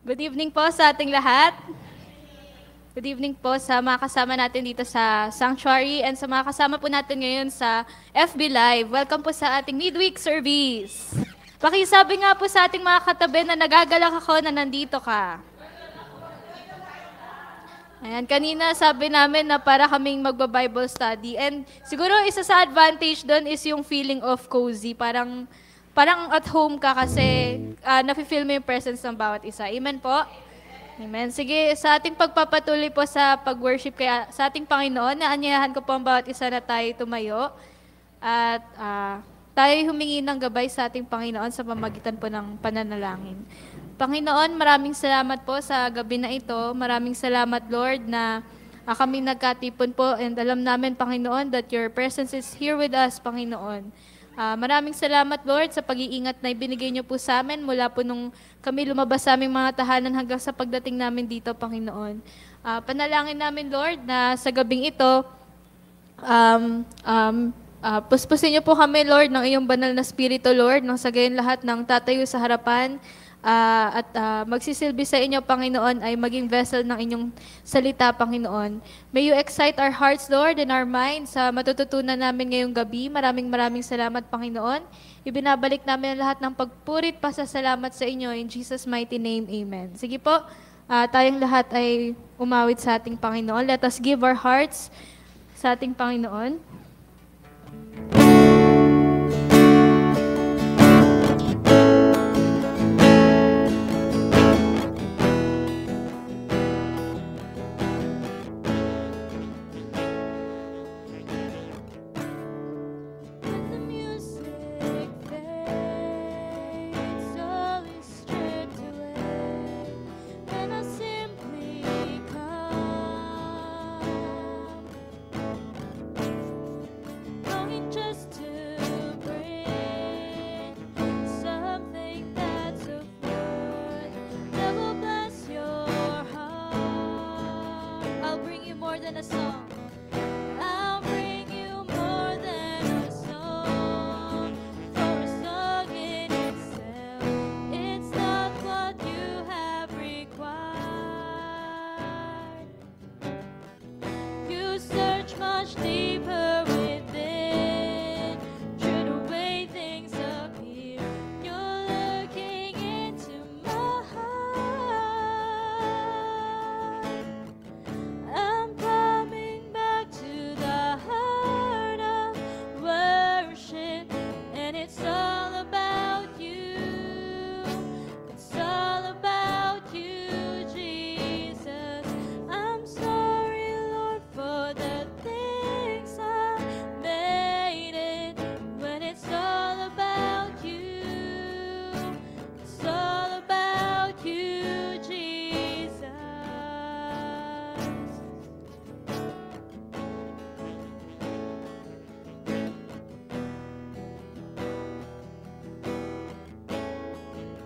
Good evening po sa ating lahat. Good evening po sa mga kasama natin dito sa Sanctuary and sa mga kasama po natin ngayon sa FB Live. Welcome po sa ating midweek service. Pakisabi nga po sa ating mga katabi na nagagalak ako na nandito ka. Ayan, kanina sabi namin na para kaming magba-Bible study. And siguro isa sa advantage doon is yung feeling of cozy. Parang at home ka kasi nafe-feel mo yung presence ng bawat isa. Amen po? Amen. Sige, sa ating pagpapatuloy po sa pag-worship kaya sa ating Panginoon, naanyayahan ko po ang bawat isa na tayo tumayo at tayo humingi ng gabay sa ating Panginoon sa pamagitan po ng pananalangin. Panginoon, maraming salamat po sa gabi na ito. Maraming salamat, Lord, na kami nagkatipon po and alam namin, Panginoon, that your presence is here with us, Panginoon. Maraming salamat, Lord, sa pag-iingat na ibinigay niyo po sa amin mula po nung kami lumabas sa aming mga tahanan hanggang sa pagdating namin dito, Panginoon. Panalangin namin, Lord, na sa gabing ito, puspusin niyo po kami, Lord, ng iyong banal na spirito, Lord, nang sa gayon lahat ng tatayo sa harapan, at magsisilbi sa inyo, Panginoon, ay maging vessel ng inyong salita, Panginoon. May you excite our hearts, Lord, and our minds sa matututunan namin ngayong gabi. Maraming salamat, Panginoon. Ibinabalik namin ang lahat ng pagpurit, pasasalamat sa inyo. In Jesus' mighty name, amen. Sige po, tayong lahat ay umawit sa ating Panginoon. Let us give our hearts sa ating Panginoon.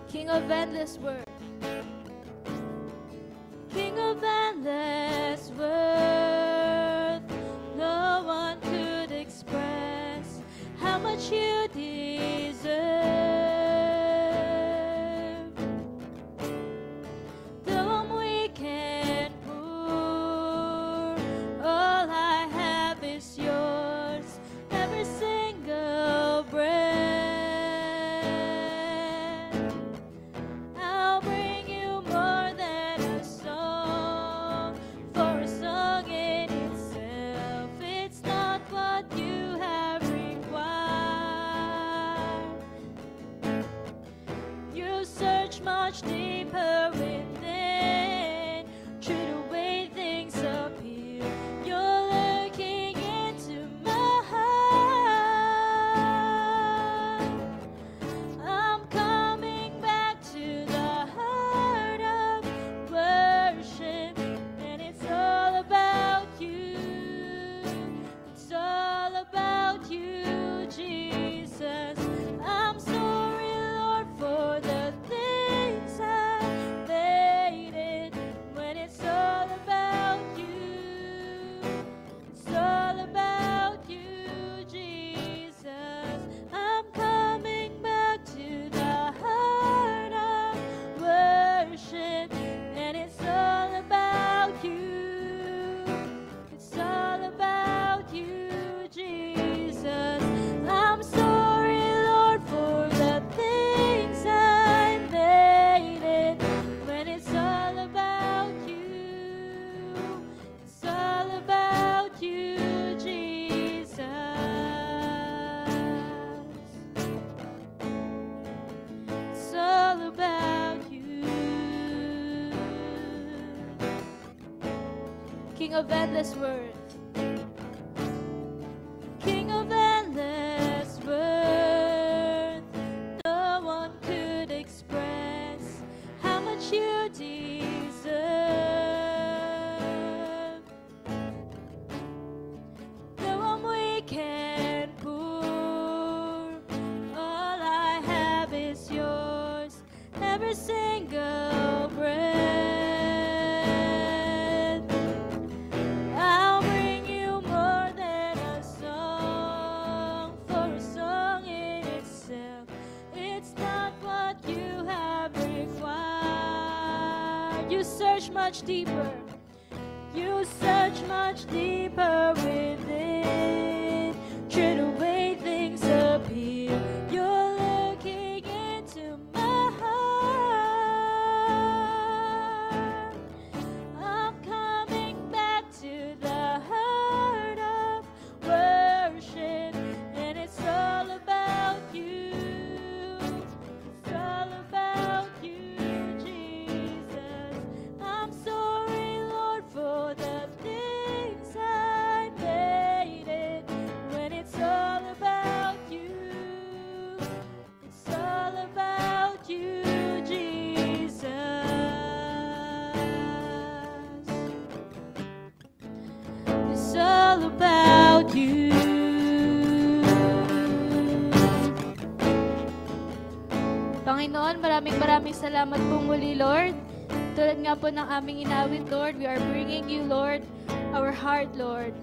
King of endless worth, King of endless worth, no one could express how much you deserve. Though I'm weak and poor, all I have is yours, every single breath. Much deeper within, true the way things appear. You're looking into my heart. I'm coming back to the heart of worship, and it's all about you. It's all about you, Jesus. I'm sorry, Lord, for the things I King of endless worth. King of endless worth. No one could express how much you deserve. No one we can pour. All I have is yours. Every single breath. I'll bring you more than a song, for a song in itself. It's not what you have required. You search much deeper. You search much deeper within. Trade away things appear. You're looking into my heart. I'm coming back to the heart of worship, and it's all about you. It's all about you, Jesus. I'm sorry, Lord, for the things I made it. When it's all about you, it's all about you, Jesus. It's all about you. Panginoon, maraming salamat po muli, Lord. Tulad nga po ng aming inawit, Lord, we are bringing you, Lord, our heart, Lord.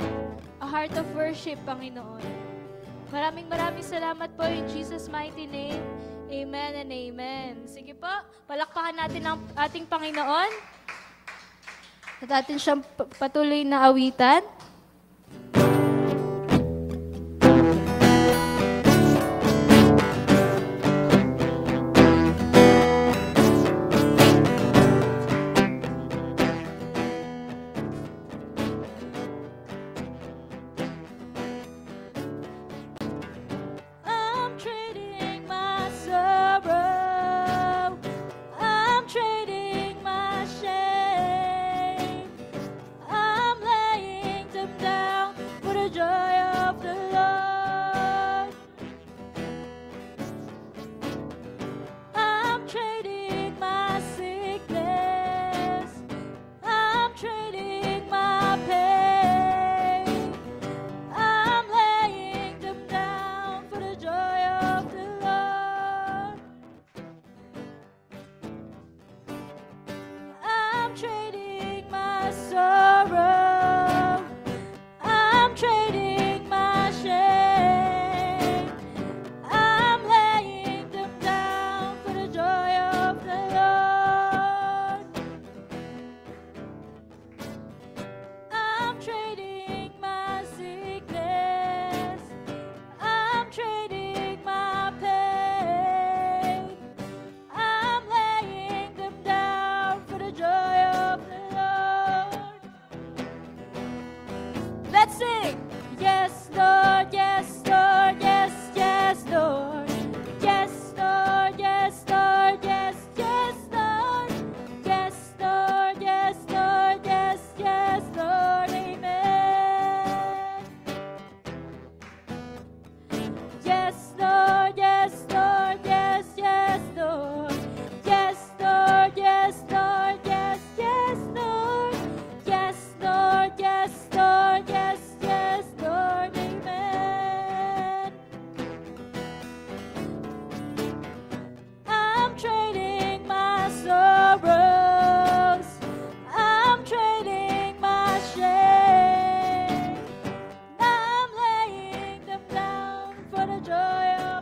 A heart of worship, Panginoon. Maraming salamat po in Jesus' mighty name. Amen and amen. Sige po, palakpakan natin ang ating Panginoon. At atin siyang patuloy na awitan. I'm trading my sorrow. I'm trading my shame. I'm laying them down for the joy of the Lord. I'm trading my sickness. I'm trading my pain. I'm laying them down for the joy of the Lord. I'm trading my sorrow. I'm trading my shame. I'm laying them down for the joy of the Lord. I'm trading my sickness. I'm trading my pain. I'm laying them down for the joy of the Lord. Let's sing. Yes, Lord, yes, Lord, yes, yes, Lord. Yes, Lord, yes, Lord, yes, yes, Lord. Yes, Lord, yes, Lord, yes, yes, Lord. Amen. Yes, Lord, yes, Lord, yes, yes, Lord. Yes, Lord, yes, Lord, yes, yes, Lord. Yes, Lord, yes, Lord, yes, yes, Lord. Amen. I'm trading my sorrows. I'm trading my shame. I'm laying them down for the joy of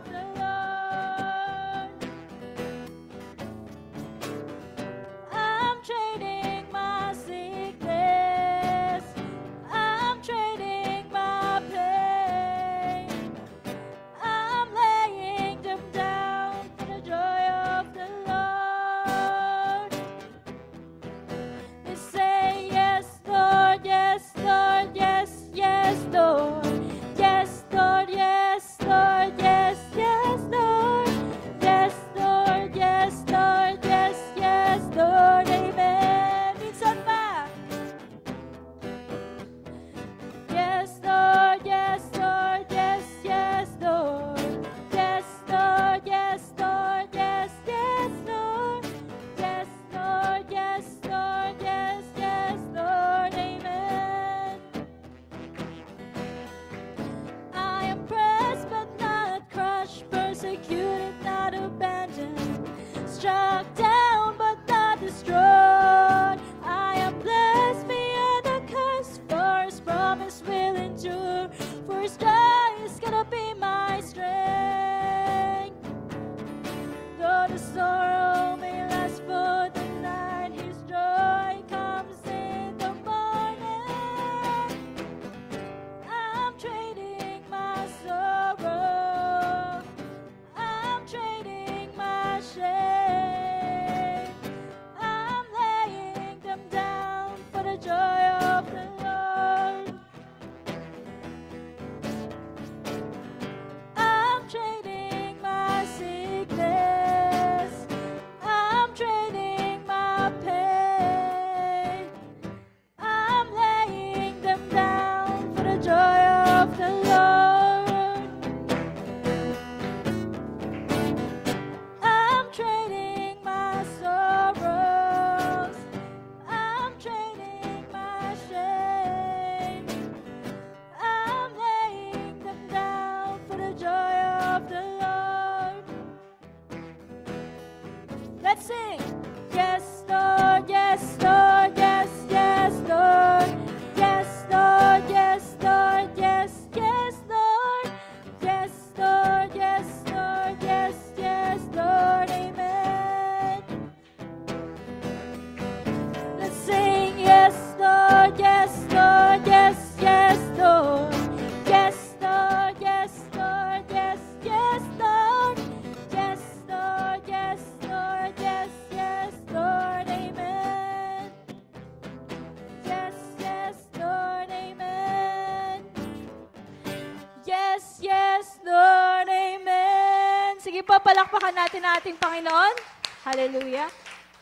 Sige po, palakpakan natin ang ating Panginoon. Hallelujah.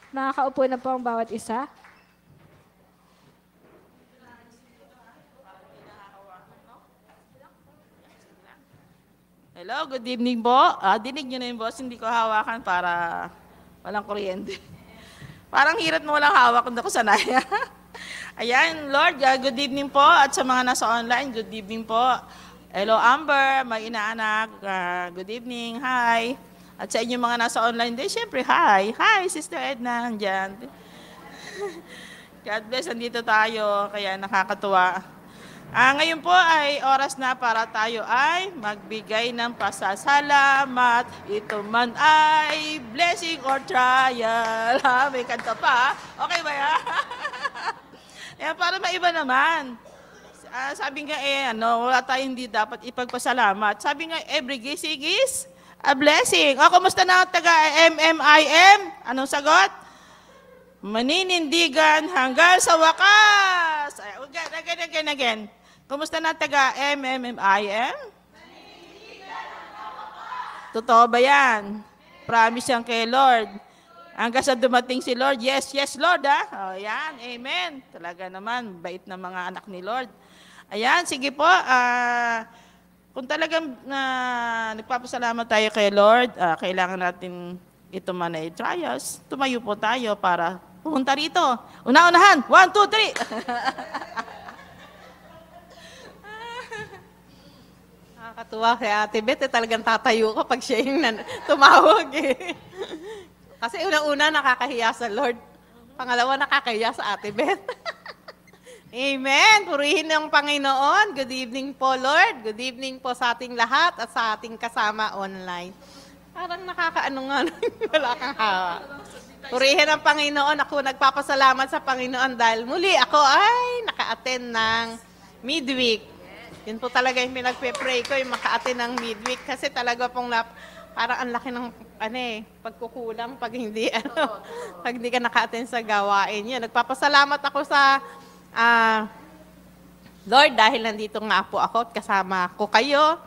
Nakakaupo na po ang bawat isa. Hello, good evening po. Dinig nyo na yung boss, hindi ko hawakan para walang kuryente. Parang hirap mo walang hawak kung ako sanay. Ayan, Lord, good evening po. At sa mga nasa online, good evening po. Hello, Amber, may inaanak, good evening, hi. At sa inyong mga nasa online din, syempre, hi. Hi, Sister Edna, andyan. God bless, andito tayo, kaya nakakatuwa. Ngayon po ay oras na para tayo ay magbigay ng pasasalamat. Ito man ay blessing or trial. May kanta pa. Okay ba yan? Ayan, para maiba naman. Sabi nga wala tayong hindi dapat ipagpasalamat. Sabi nga, every gising is a blessing. O, kumusta na taga MMIM? Anong sagot? Maninindigan hanggang sa wakas. Again. Kumusta na taga MMIM? Totoo ba yan? Promise yan kay Lord. Hanggang sa dumating si Lord, yes, Lord, O, yan, amen. Talaga naman, bait na mga anak ni Lord. Ayan, sige po. Kung talagang nagpapasalamat tayo kay Lord, kailangan natin ito man ay trials. Tumayo po tayo para pumunta rito. Una-unahan, 1, 2, 3. Nakakatuwa kay Ate Beth, talagang tatayo ka pag siya yung tumawag eh. Kasi unang-una nakakahiya sa Lord. Pangalawa nakakahiya sa Ate Beth. Amen. Purihin ng Panginoon. Good evening po, Lord. Good evening po sa ating lahat at sa ating kasama online. Parang nakakaano nga, wala kang hawa. Purihin ang Panginoon. Ako nagpapasalamat sa Panginoon dahil muli ako ay naka-attend ng midweek. Yun po talaga yung pinagpe-pray ko, yung maka-attend ng midweek. Kasi talaga pong parang ang laki ng pagkukulang pag hindi pag hindi ka naka-attend sa gawain. Yun, nagpapasalamat ako sa Lord dahil nandito nga po ako at kasama ko kayo.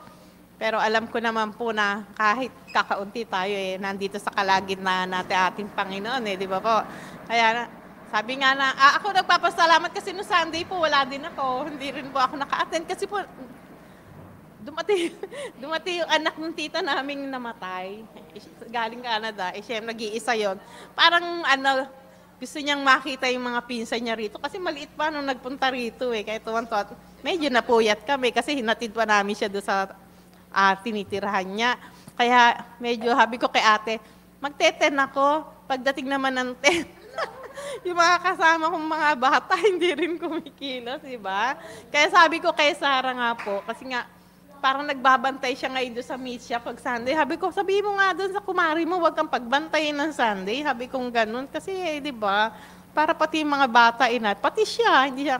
Pero alam ko naman po na kahit kakaunti tayo nandito sa kalagitnaan natin ating Panginoon di ba po? Kaya sabi nga na, ako nagpapasalamat kasi no Sunday po wala din ako. Hindi rin po ako naka-attend kasi po dumating yung anak ng tita naming namatay. Galing Canada. Siyempre nag-iisa yun. Parang gusto niyang makita yung mga pinsan niya rito. Kasi maliit pa nung nagpunta rito Kaya tuwan-tuwa, medyo napuyat kami kasi hinatid pa namin siya doon sa tinitirahan niya. Kaya medyo habi ko kay ate, magte-10 ako. Pagdating naman ng 10, yung mga kasama kong mga bata, hindi rin kumikilos, diba? Kaya sabi ko kay Sarah nga po, kasi nga, parang nagbabantay siya ngayon doon sa Misha pag Sunday. Sabi ko, sabihin mo nga doon sa kumari mo, huwag kang pagbantayin ng Sunday. Sabi kong ganun. Kasi, di ba, para pati yung mga bata pati siya, hindi siya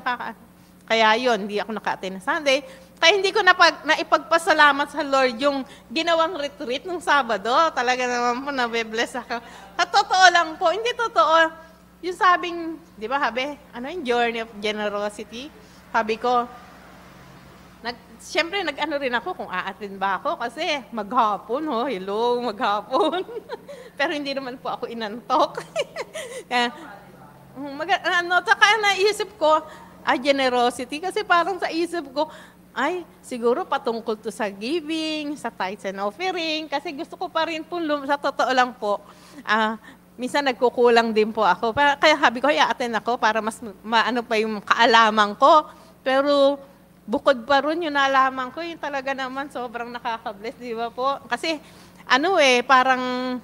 Kaya yun, hindi ako naka-attend ng Sunday. Kaya hindi ko naipagpasalamat sa Lord yung ginawang retreat nung Sabado. Talaga naman po, nabe-bless ako. At totoo lang po, hindi totoo. Yung sabing, di ba, yung journey of generosity? Sabi ko, siyempre, nag-ano rin ako kung a-attend ba ako kasi maghapon, maghapon. Pero hindi naman po ako inantok. Saka naisip ko, generosity, kasi parang sa isip ko, siguro patungkol to sa giving, sa tithes and offering, kasi gusto ko pa rin po, sa totoo lang po, minsan nagkukulang din po ako. Kaya sabi ko, i-attend ako para mas maano pa yung kaalaman ko. Pero, bukod pa rin yung nalaman ko, yung talaga naman sobrang nakaka-bless, di ba po? Kasi, parang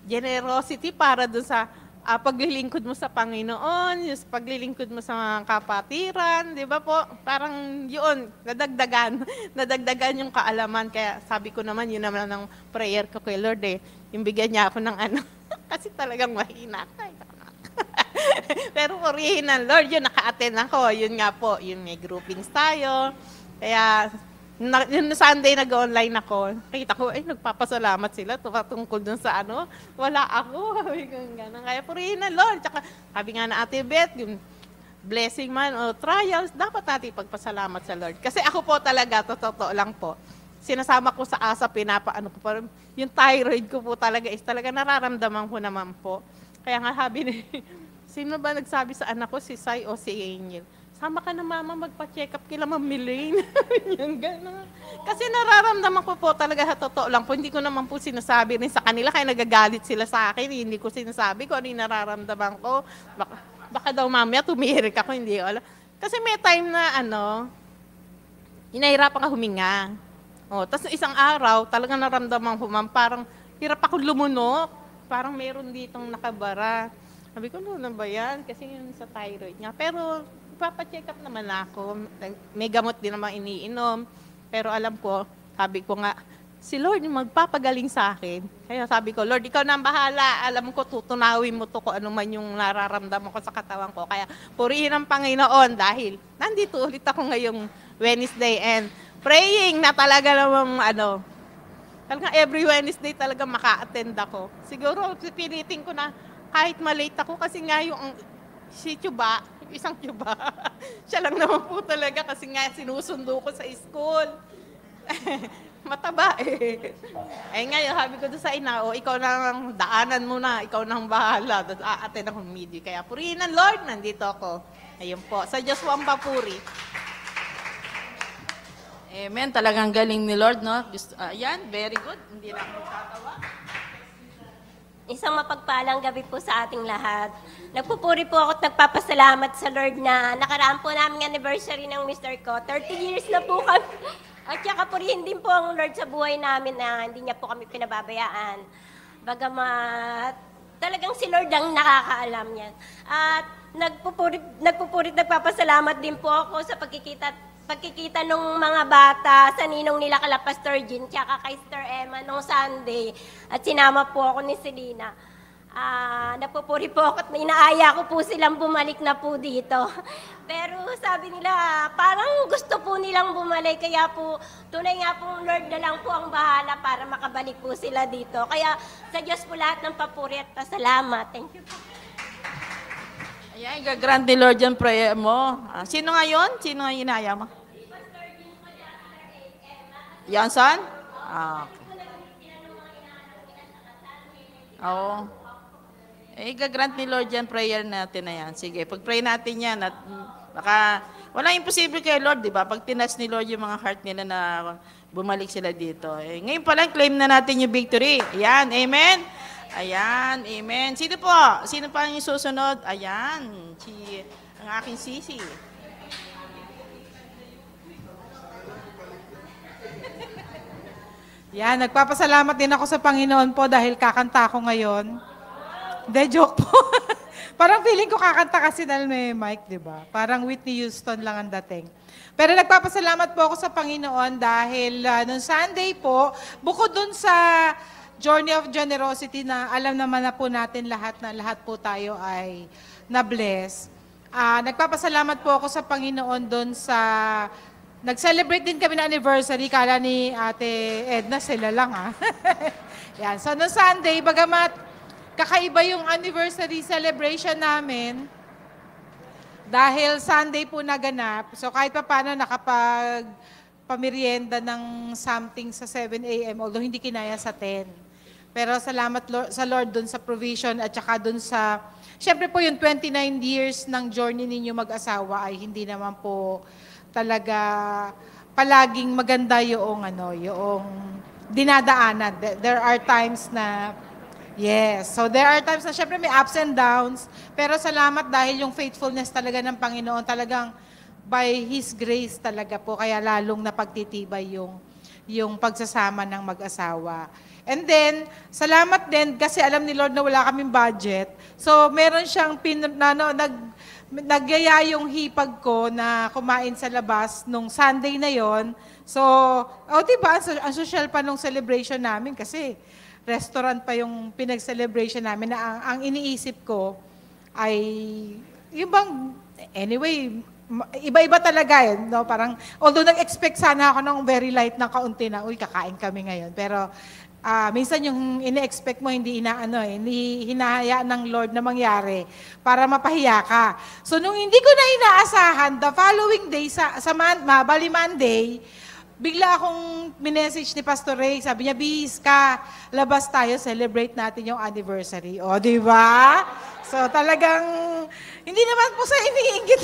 generosity para dun sa paglilingkod mo sa Panginoon, yung paglilingkod mo sa mga kapatiran, di ba po? Parang yun, nadagdagan yung kaalaman. Kaya sabi ko naman, yun naman ang prayer ko kay Lord yung bigyan niya ako ng kasi talagang mahina. Pero purihin ng Lord, yun, naka-attend ako. Yun nga po, yun may groupings tayo. Kaya, yun Sunday nag-online ako. Kita ko, nagpapasalamat sila tungkol dun sa wala ako. Kaya purihin ng Lord. Tsaka, sabi nga na Ate Beth, yung blessing man o trials, dapat natin pagpasalamat sa Lord. Kasi ako po talaga, totoo lang po, sinasama ko sa ASA, pinapaano ko parang yung thyroid ko po talaga is talaga nararamdaman ko naman po. Kaya nga sabi ni, sino ba nagsabi sa anak ko, si Sai o si Angel? Sama ka na mama, magpa-check up kila Ma'am Milaine. Yung gano'n. Kasi nararamdaman ko po talaga sa totoo lang po. Hindi ko naman po sinasabi rin sa kanila, kaya nagagalit sila sa akin. Hindi ko sinasabi ko ano yung nararamdaman ko. Baka daw mamaya tumihirik ako, hindi ko alam. Kasi may time na hinahirapan ka huminga. Tapos isang araw, talagang naramdaman ko, ma'am, parang hirap ako lumunok. Parang meron ditong nakabara. Sabi ko, ano ba yan? Kasi yun sa thyroid nga. Pero ipapacheck up naman ako. May gamot din naman iniinom. Pero alam ko, sabi ko nga, si Lord yung magpapagaling sa akin. Kaya sabi ko, Lord, ikaw na ang bahala. Alam ko, tutunawin mo to kung ano man yung nararamdaman ko sa katawan ko. Kaya purihin ang Panginoon dahil nandito ulit ako ngayong Wednesday and praying na talaga namang talagang every Wednesday talaga maka-attend ako. Siguro pilitin ko na kahit malate ako kasi nga yung si Chuba, isang Chuba, siya lang naman po talaga kasi nga sinusundo ko sa school. Mataba eh. Ay ngayon, sabi ko doon sa ina, ikaw na daanan mo na, ikaw na ang bahala. Attend akong media. Kaya purihin ng Lord, nandito ako. Ayun po, sa Diyos wang papuri. Amen. Talagang galing ni Lord, no? Ayan, very good. Hindi na ako magtatawa. Isang mapagpalang gabi po sa ating lahat. Nagpupuri po ako at nagpapasalamat sa Lord na nakaraan po namin anniversary ng Mr. ko. 30 years na po kami. At saka purihin din po ang Lord sa buhay namin na hindi niya po kami pinababayaan. Bagamat talagang si Lord ang nakakaalam niyan. At nagpupuri nagpapasalamat din po ako sa pagkikita ng mga bata sa ninong nila kala Pastor Jean tsaka kay Sister Emma nung Sunday at sinama po ako ni Selena. Nagpupuri po ako at inaaya ko po silang bumalik na po dito. Pero sabi nila, parang gusto po nilang bumalik kaya po tunay nga po Lord na lang po ang bahala para makabalik po sila dito. Kaya sa Diyos po lahat ng papuri at pasalamat. Thank you po. Ayan, gagrant ni Lord yung prayer mo. Sino nga yun? Sino nga inaya mo? Johnson? Oo. Gagrant ni Lord yan prayer natin na yan. Sige, pag-pray natin yan at baka walang imposible kay Lord, di ba? Pag tinas ni Lord yung mga heart nila na bumalik sila dito. Ngayon pa lang, claim na natin yung victory. Ayan, amen? Ayan, amen. Sino po? Sino pa yung susunod? Ayan, ang aking sisi. Yan, nagpapasalamat din ako sa Panginoon po dahil kakanta ako ngayon. Hindi, joke po. Parang feeling ko kakanta kasi dahil may mic, di ba? Parang Whitney Houston lang ang dating. Pero nagpapasalamat po ako sa Panginoon dahil nung Sunday po, bukod dun sa Journey of Generosity na alam naman na po natin lahat na lahat po tayo ay na-bless. Nagpapasalamat po ako sa Panginoon doon sa nag-celebrate din kami na anniversary, kala ni Ate Edna, sila lang Yan. So no Sunday, bagamat kakaiba yung anniversary celebration namin, dahil Sunday po naganap, so kahit pa paano pamerienda ng something sa 7 a.m. although hindi kinaya sa 10. Pero salamat sa Lord dun sa provision at saka dun sa, syempre po yung 29 years ng journey ninyo mag-asawa ay hindi naman po talaga palaging maganda yung dinadaanan. There are times na, yes, so there are times na syempre may ups and downs, pero salamat dahil yung faithfulness talaga ng Panginoon, talagang by His grace talaga po, kaya lalong napagtitibay yung pagsasama ng mag-asawa. And then, salamat din kasi alam ni Lord na wala kaming budget. So, meron siyang nagyaya yung hipag ko na kumain sa labas nung Sunday na yon. So, diba, ang social pa nung celebration namin kasi restaurant pa yung pinag-celebration namin na ang iniisip ko ay, yung bang, anyway, iba-iba talaga no? Parang, although nag-expect sana ako ng very light na kaunti na, kakain kami ngayon. Pero, minsan yung ine-expect mo, hindi hindi hinahayaan ng Lord na mangyari para mapahiya ka. So, nung hindi ko na inaasahan, the following day, bali Monday, bigla akong minessage ni Pastor Ray. Sabi niya, Bis ka, labas tayo, celebrate natin yung anniversary. O, di ba? So, talagang, hindi naman po sa iniinggit.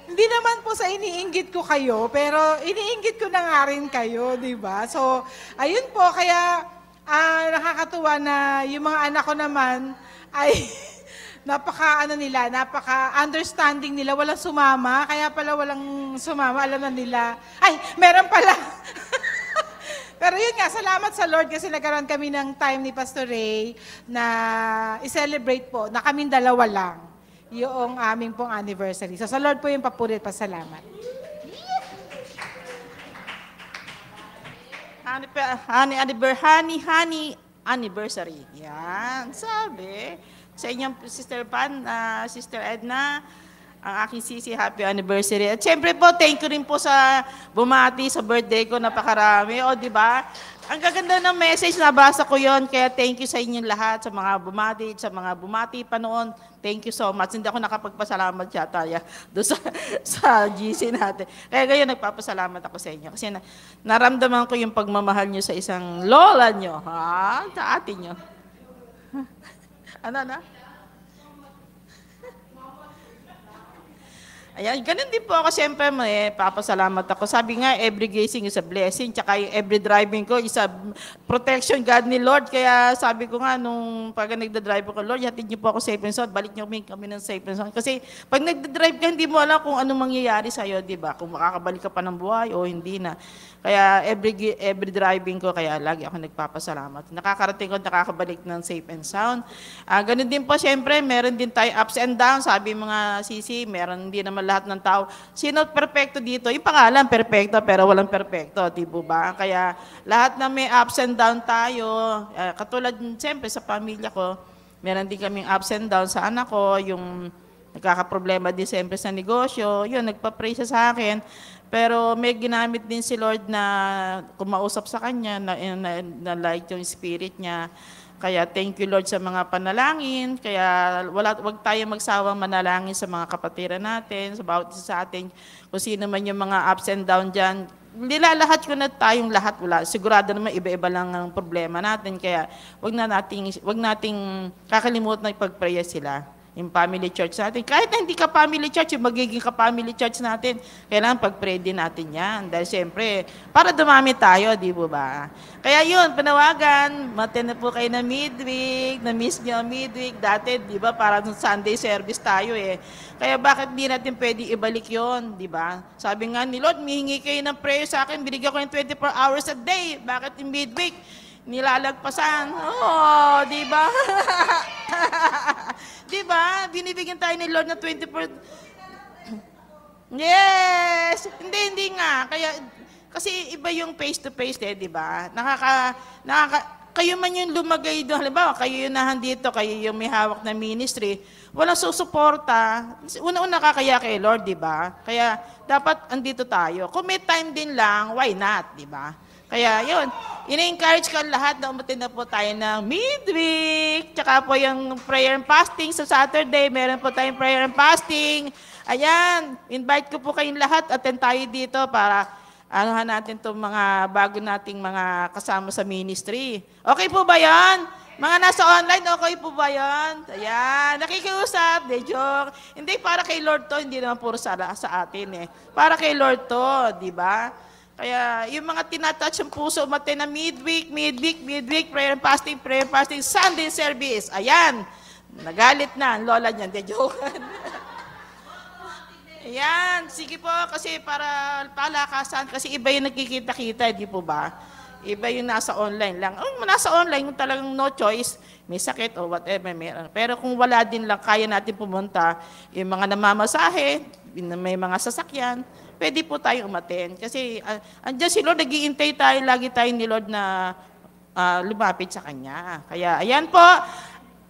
Hindi naman po sa iniinggit ko kayo, pero iniinggit ko na nga rin kayo, di ba? So, ayun po, kaya nakakatuwa na yung mga anak ko naman ay napaka-understanding nila, walang sumama, kaya pala walang sumama, alam na nila. Ay, meron pala. Pero yun nga, salamat sa Lord kasi nagkaroon kami ng time ni Pastor Ray na i-celebrate po na kaming dalawa lang yung aming pong anniversary. So sa Lord po yung papuri at pasalamat. Honey anniversary. Yan, sabi. Sa inyong Sister Pan, Sister Edna, ang aking sisi, happy anniversary. At syempre po, thank you rin po sa bumati sa birthday ko, napakarami. O, di ba? Ang gaganda ng message, nabasa ko yon. Kaya thank you sa inyong lahat, sa mga bumati pa noon. Thank you so much. Hindi ako nakapagpasalamat yata doon sa GC natin. Kaya ngayon, nagpapasalamat ako sa inyo. Kasi naramdaman ko yung pagmamahal nyo sa isang lola nyo, ha? Sa atin nyo. Ano na? Ayan, ganun din po ako. Siyempre, papasalamat ako. Sabi nga, every gazing is a blessing. Tsaka yung every driving ko is a protection God ni Lord. Kaya sabi ko nga, nung pag nagdadrive ko, Lord, hatid niyo po ako safe and sound. Balik niyo kami ng safe and sound. Kasi pag nagdadrive ka, hindi mo alam kung anong mangyayari sa'yo, di ba? Kung makakabalik ka pa ng buhay o hindi na. Kaya every driving ko, kaya lagi ako nagpapasalamat. Nakakarating ko, nakakabalik ng safe and sound. Ganun din po, siyempre, meron din tayo ups and downs. Sabi mga sisi, meron din naman lahat ng tao. Sino perfecto dito? Yung pangalan, perfecto, pero walang perfecto, di ba? Kaya lahat na may ups and down tayo. Katulad, siyempre, sa pamilya ko, meron din kaming ups and downs sa anak ko, yung nagkakaproblema din siyempre sa negosyo. Yun, nagpa-pray siya sa akin. Pero may ginamit din si Lord na kumausap sa kanya, na light yung spirit niya. Kaya thank you Lord sa mga panalangin. Kaya wag tayo magsawang manalangin sa mga kapatiran natin, sa bawat isa sa atin. Kung sino man yung mga ups and down dyan, nilalahat ko na tayong lahat. Wala. Sigurado naman iba-iba lang ang problema natin. Kaya wag nating kakalimutan na ipag-pray sila. Yung family church natin. Kahit na hindi ka family church, yung magiging ka-family church natin, kailangan pag-pray din natin yan. Dahil siyempre, para dumami tayo, di ba? Kaya yun, panawagan, matin na po kayo na midweek, na-miss nyo midweek. Dati, di ba, para Sunday service tayo eh. Kaya bakit di natin pwede ibalik yon, di ba? Sabi nga ni Lord, mihingi kayo ng prayer sa akin, binigyan ko ng 24 hours a day. Bakit yung midweek? Nilalagpasan. Oh, di ba? Di ba? Binibigyan tayo ni Lord na 24. Yes! Hindi nga. Kasi iba yung face-to-face di ba? Kayo man yung lumagay doon. Halimbawa, kayo yung nahandito, kayo yung may hawak na ministry. Walang susuporta. Una-una kakaya kay Lord, di ba? Kaya dapat andito tayo. Kung may time din lang, why not, di ba? Kaya yun, ina-encourage ko lahat na umatin na po tayo ng midweek. Tsaka po yung prayer and fasting sa Saturday. Meron po tayong prayer and fasting. Ayan, invite ko po kayong lahat. Attend tayo dito para anuhan natin itong mga bago nating mga kasama sa ministry. Okay po ba yan? Mga nasa online, okay po ba yan? Ayan, nakikiusap, de joke. Hindi, para kay Lord to, hindi naman puro sa atin eh. Para kay Lord to, di ba? Kaya yung mga tinatouch ang puso, umaten na midweek, prayer and fasting, Sunday service. Ayan, nagalit na ang lola niyan, de joke. Ayan, sige po, kasi para palakasan, kasi iba yung nagkikita-kita, di po ba? Iba yung nasa online lang. Nasa online, kung talagang no choice, may sakit o whatever, meron. Pero kung wala din lang, kaya natin pumunta, yung mga namamasahe, may mga sasakyan, pwede po tayo umaten. Kasi andyan si Lord, nag-iintay tayo, lagi tayo ni Lord na lumapit sa Kanya. Kaya ayan po,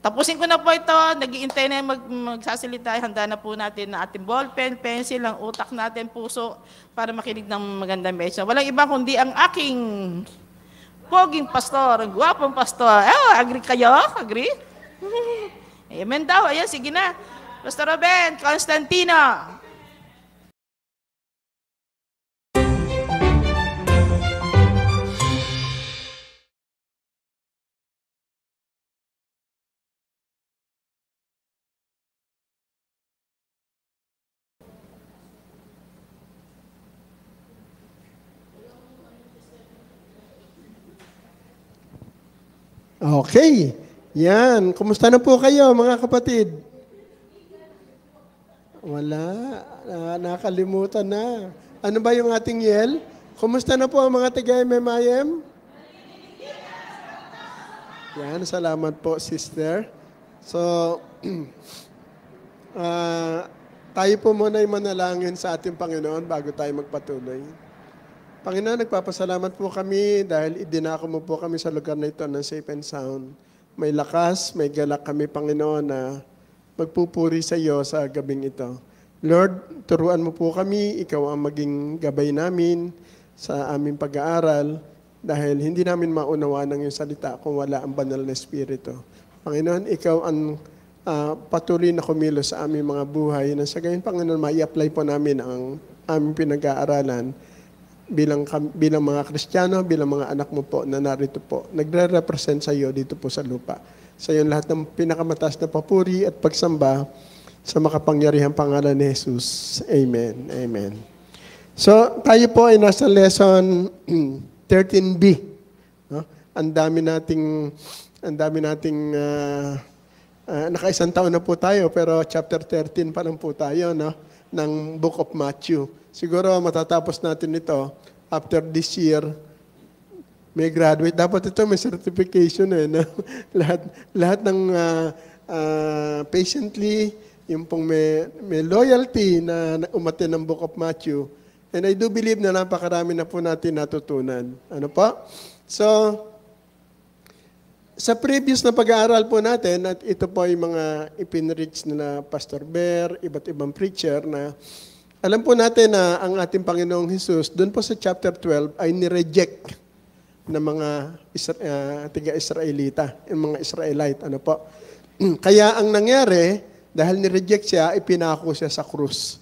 tapusin ko na po ito, nag-iintay na magsasalita, handa na po natin na ating ballpen, pencil, ang utak natin, puso, para makinig ng magandang message. Walang iba kundi ang aking poging pastor, ang guwapong pastor. Agree kayo? Agree? Amen daw. Ayan, sige na. Pastor Ruben Constantino. Okay. Yan. Kumusta na po kayo, mga kapatid? Wala. Nakalimutan na. Ano ba yung ating yel? Kumusta na po ang mga taga-MMIM? Yan. Salamat po, sister. So, tayo po muna ay manalangin sa ating Panginoon bago tayo magpatuloy. Panginoon, nagpapasalamat po kami dahil idinako mo po kami sa lugar na ito ng safe and sound. May lakas, may galak kami, Panginoon, na magpupuri sa iyo sa gabing ito. Lord, turuan mo po kami, ikaw ang maging gabay namin sa aming pag-aaral dahil hindi namin maunawa ng iyong salita kung wala ang banal na Espiritu. Panginoon, ikaw ang patuloy na kumilos sa aming mga buhay na sa gayon, Panginoon, mai-apply po namin ang aming pinag-aaralan bilang mga Kristiyano, bilang mga anak mo po na narito po, nagre-represent sa iyo dito po sa lupa. Sa iyo lahat ng pinakamataas na papuri at pagsamba sa makapangyarihang pangalan ni Jesus. Amen. Amen. So, tayo po ay nasa lesson 13b. No? Ang dami nating nakaisang taon na po tayo, pero chapter 13 pa lang po tayo, no? Ng Book of Matthew. Siguro matatapos natin ito after this year. May graduate. Dapat ito may certification no? lahat ng patiently, yung pong may loyalty na umatin ng Book of Matthew. And I do believe na napakarami na po natin natutunan. Ano po? So, sa previous na pag-aaral po natin, at ito po ay mga ipinreach na Pastor Bear, iba't ibang preacher na alam po natin na ang ating Panginoong Hesus, doon po sa chapter 12, ay nireject ng mga tiga-Israelita, yung mga Israelite. Ano po? Kaya ang nangyari, dahil nireject siya, ipinako siya sa krus.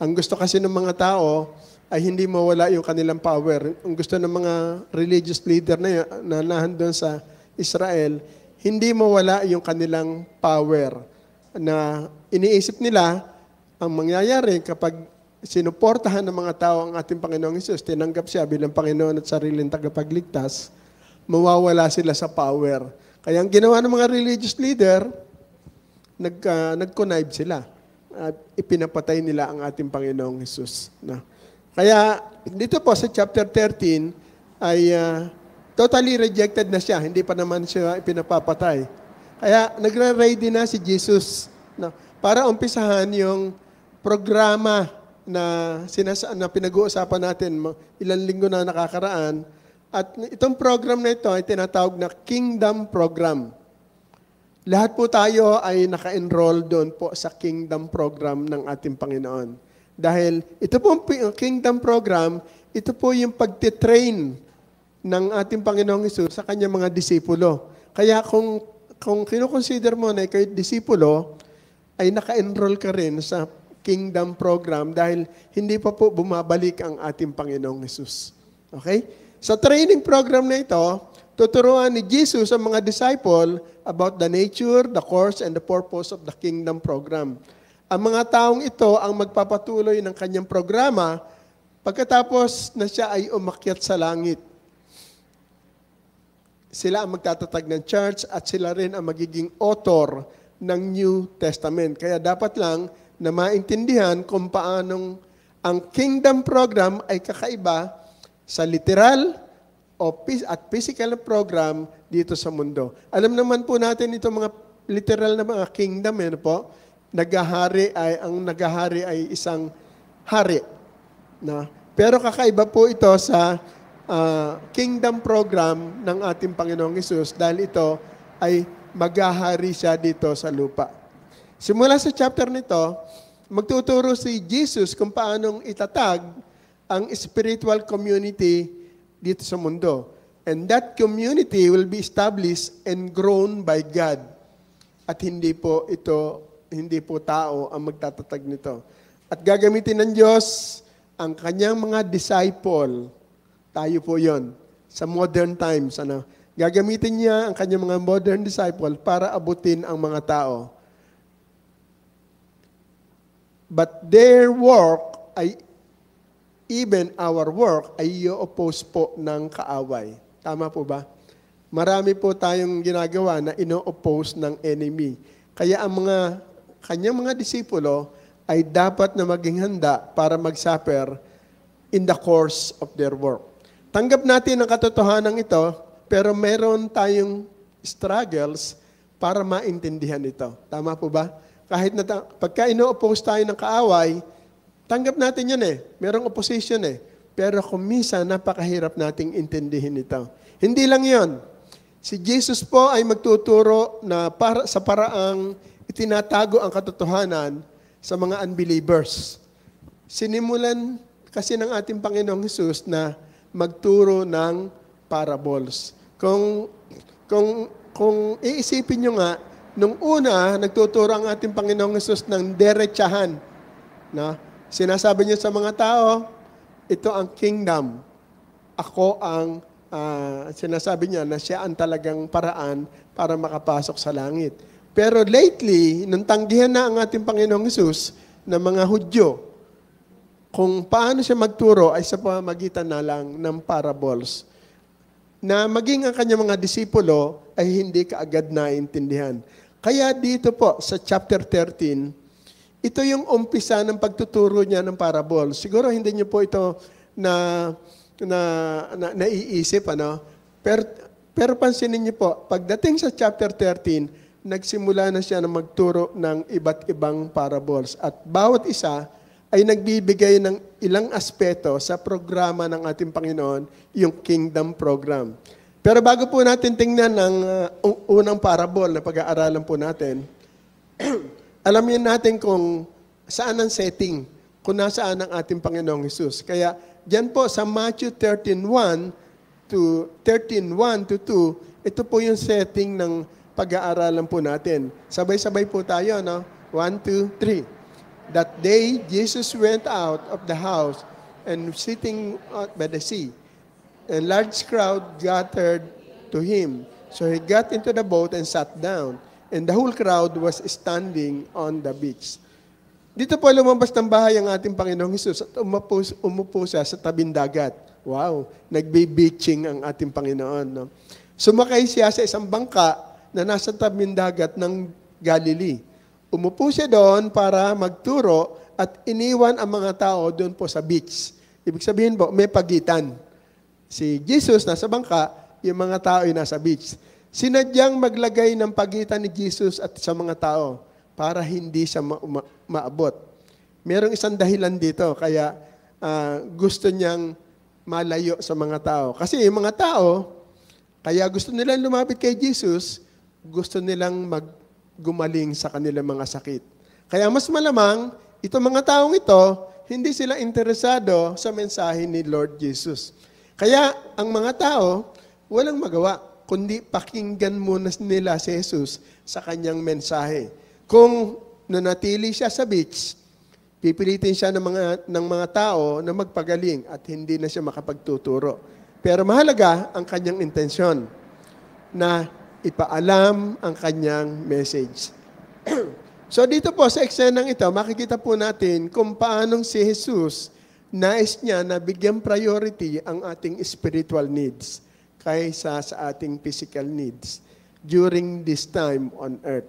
Ang gusto kasi ng mga tao ay hindi mawala yung kanilang power. Ang gusto ng mga religious leader na nahandun sa Israel, hindi mawala yung kanilang power. Na iniisip nila, ang mangyayari kapag sinuportahan ng mga tao ang ating Panginoong Hesus, tinanggap siya bilang Panginoon at sariling tagapagligtas, mawawala sila sa power. Kaya ang ginawa ng mga religious leader, nag-connive sila at ipinapatay nila ang ating Panginoong Hesus. Kaya dito po sa chapter 13 ay totally rejected na siya, hindi pa naman siya ipinapapatay. Kaya nagre-ready na si Jesus para umpisahan yung programa na pinag-uusapan natin ilang linggo na nakakaraan. At itong program na ito ay tinatawag na Kingdom Program. Lahat po tayo ay naka-enroll doon po sa Kingdom Program ng ating Panginoon. Dahil ito po ang Kingdom Program, ito po yung pagtitrain ng ating Panginoong Hesus sa kanyang mga disipulo. Kaya kung kinukonsider mo na ikaw disipulo, ay naka-enroll ka rin sa Kingdom Program dahil hindi pa po bumabalik ang ating Panginoong Hesus. Okay? Sa training program na ito, tuturuan ni Jesus ang mga disciple about the nature, the course, and the purpose of the Kingdom Program. Ang mga taong ito ang magpapatuloy ng kanyang programa pagkatapos na siya ay umakyat sa langit. Sila ang magtatatag ng church at sila rin ang magiging author ng New Testament. Kaya dapat lang na maintindihan kung paanong ang Kingdom Program ay kakaiba sa literal at physical program dito sa mundo. Alam naman po natin itong mga literal na mga kingdom, po, ang naghahari ay isang hari. Pero kakaiba po ito sa Kingdom Program ng ating Panginoong Hesus dahil ito ay maghahari siya dito sa lupa. Simula sa chapter nito, magtuturo si Jesus kung paanong itatag ang spiritual community dito sa mundo. And that community will be established and grown by God. At hindi po tao ang magtatatag nito. At gagamitin ng Diyos ang kanyang mga disciple. Tayo po yon sa modern times. Gagamitin niya ang kanyang mga modern disciple para abutin ang mga tao. But their work even our work ay i-oppose po ng kaaway. Tama po ba? marami po tayong ginagawa na ino-oppose ng enemy. Kaya ang kanyang mga disipulo ay dapat na maging handa para mag-suffer in the course of their work. Tanggap natin ang katotohanan ito, pero meron tayong struggles para maintindihan ito. Tama po ba? Kahit na pagka ino-oppose tayo ng kaaway, tanggap natin yan Merong opposition Pero kung minsan, napakahirap nating intindihin ito. Hindi lang yon. Si Jesus po ay magtuturo na sa paraang itinatago ang katotohanan sa mga unbelievers. Sinimulan kasi ng ating Panginoong Hesus na magturo ng parables. Kung iisipin nyo nga, nung una, nagtuturo ang ating Panginoong Hesus ng derechahan. Sinasabi niya sa mga tao, ito ang kingdom. Ako ang sinasabi niya na siya ang talagang paraan para makapasok sa langit. Pero lately, nung tanggihan na ang ating Panginoong Hesus na mga Hudyo, kung paano siya magturo ay sa pamamagitan na lang ng parables, na maging ang kanyang mga disipulo ay hindi kaagad naintindihan. Kaya dito po sa chapter 13, ito yung umpisa ng pagtuturo niya ng parables. Siguro hindi niyo po ito naiisip, Pero pansinin niyo po, pagdating sa chapter 13, nagsimula na siya na magturo ng iba't ibang parables. At bawat isa ay nagbibigay ng ilang aspeto sa programa ng ating Panginoon, yung kingdom program. Pero bago po natin tingnan ang unang parable na pag-aaralan po natin, alamin natin kung saan ang setting, kung nasaan ang ating Panginoong Hesus. Kaya diyan po sa Matthew 13:1 to 2, ito po yung setting ng pag-aaralan po natin. Sabay-sabay po tayo, 1, 2, 3. That day, Jesus went out of the house and sitting out by the sea. A large crowd gathered to him. So he got into the boat and sat down. And the whole crowd was standing on the beach. Dito po lumabas ng bahay ang ating Panginoong Hesus at umupo siya sa tabing dagat. Wow, nagbe-beaching ang ating Panginoon. Sumakay siya sa isang bangka na nasa tabing dagat ng Galilee. Umupo siya doon para magturo at iniwan ang mga tao doon po sa beach. Ibig sabihin po, may pagitan. Si Jesus nasa bangka, yung mga tao ay nasa beach. Sinadyang maglagay ng pagitan ni Jesus at sa mga tao para hindi siya maabot. Merong isang dahilan dito, kaya gusto niyang malayo sa mga tao. Kasi yung mga tao, kaya gusto nilang lumapit kay Jesus, gusto nilang gumaling sa kanilang mga sakit. Kaya mas malamang, itong mga taong ito, hindi sila interesado sa mensahe ni Lord Jesus. Kaya ang mga tao, walang magawa, kundi pakinggan muna nila si Jesus sa kanyang mensahe. Kung nanatili siya sa beach, pipilitin siya ng mga tao na magpagaling at hindi na siya makapagtuturo. Pero mahalaga ang kanyang intensyon na ipaalam ang kanyang message. So dito po sa eksenang ito, makikita po natin kung paanong si Jesus nais niya na bigyan priority ang ating spiritual needs kaysa sa ating physical needs during this time on earth.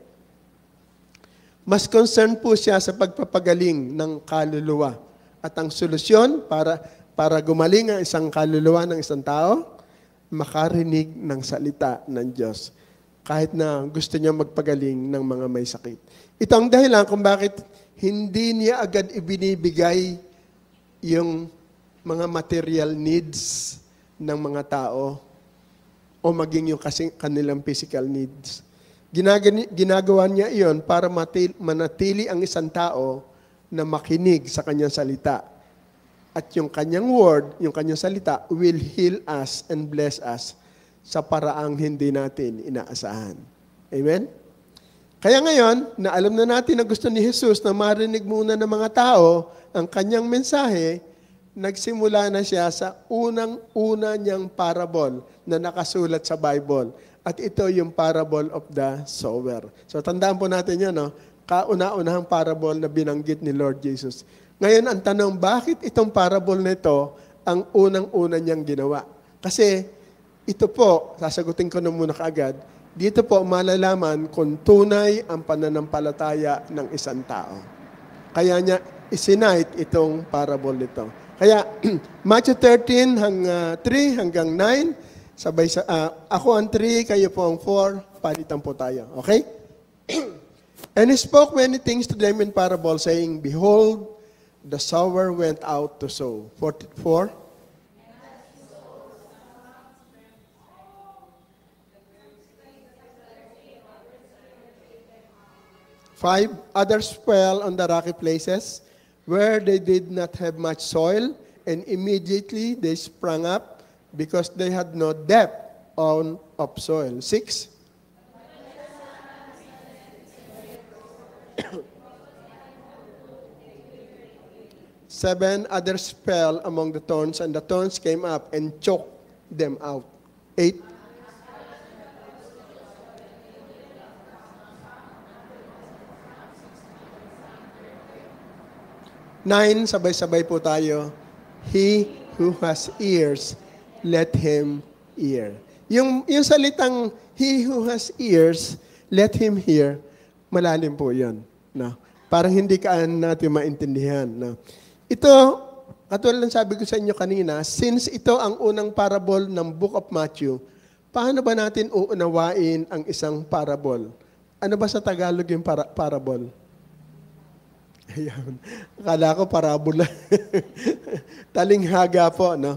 Mas concerned po siya sa pagpapagaling ng kaluluwa. At ang solusyon para gumaling ang isang kaluluwa ng isang tao, makarinig ng salita ng Diyos. Kahit na gusto niya magpagaling ng mga may sakit. Ito ang dahilan kung bakit hindi niya agad ibinibigay yung mga material needs ng mga tao o maging yung kanilang physical needs. Ginagawa niya iyon para manatili ang isang tao na makinig sa kanyang salita. At yung kanyang word, yung kanyang salita, will heal us and bless us sa paraang hindi natin inaasahan. Amen? Kaya ngayon, na alam na natin na gusto ni Jesus na marinig muna ng mga tao ang kanyang mensahe, nagsimula na siya sa unang-una niyang parable na nakasulat sa Bible. At ito yung parable of the sower. So tandaan po natin yun, kauna-unahang parable na binanggit ni Lord Jesus. Ngayon, ang tanong, bakit itong parable na ito ang unang-una niyang ginawa? Kasi ito po, sasagutin ko na muna kaagad, dito po malalaman kung tunay ang pananampalataya ng isang tao. Kaya niya isinite itong parable nito. Kaya Matthew 13 3 hanggang 9, ako ang 3, kayo po ang 4, palitan po tayo. Okay? And he spoke many things to them in parable, saying, Behold, the sower went out to sow. 44. Five, others fell on the rocky places where they did not have much soil, and immediately they sprang up because they had no depth of soil. 6. Seven, others fell among the thorns, and the thorns came up and choked them out. 8. Nine, sabay-sabay po tayo. He who has ears, let him hear. Yung salitang, he who has ears, let him hear, malalim po yun. No? Parang hindi natin maintindihan. No? Ito, katulad ng sabi ko sa inyo kanina, since ito ang unang parable ng Book of Matthew, paano ba natin uunawain ang isang parable? Ano ba sa Tagalog yung parable? Ayan. Akala ko parabola. Talinghaga po, no?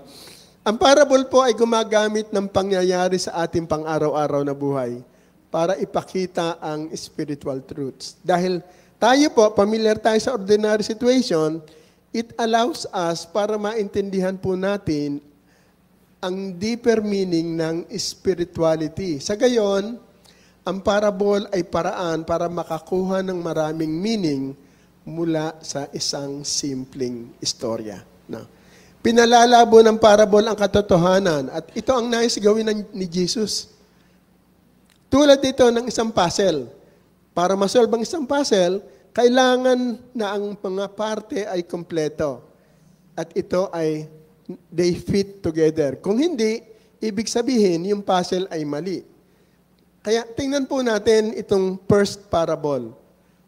Ang parable po ay gumagamit ng pangyayari sa ating pang-araw-araw na buhay para ipakita ang spiritual truths. Dahil tayo po, familiar tayo sa ordinary situation, it allows us para maintindihan po natin ang deeper meaning ng spirituality. Sa gayon, ang parable ay paraan para makakuha ng maraming meaning mula sa isang simpleng istorya. No? Pinalalabo ng parable ang katotohanan at ito ang nais gawin ni Jesus. Tulad dito ng isang puzzle. Para masolve ang isang puzzle, kailangan na ang mga parte ay kompleto. At ito ay they fit together. Kung hindi, ibig sabihin yung puzzle ay mali. Kaya tingnan po natin itong first parable.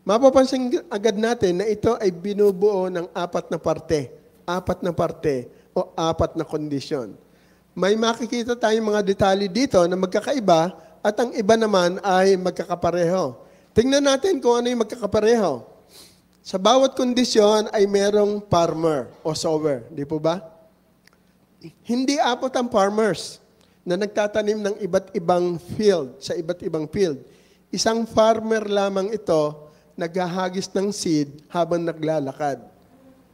Mapapansin agad natin na ito ay binubuo ng apat na parte o apat na kondisyon. May makikita tayong mga detalye dito na magkakaiba at ang iba naman ay magkakapareho. Tingnan natin kung ano yung magkakapareho. Sa bawat kondisyon ay merong farmer o sower. Di po ba? Hindi apat ang farmers na nagtatanim ng iba't ibang field, sa iba't ibang field. Isang farmer lamang ito naghahagis ng seed habang naglalakad.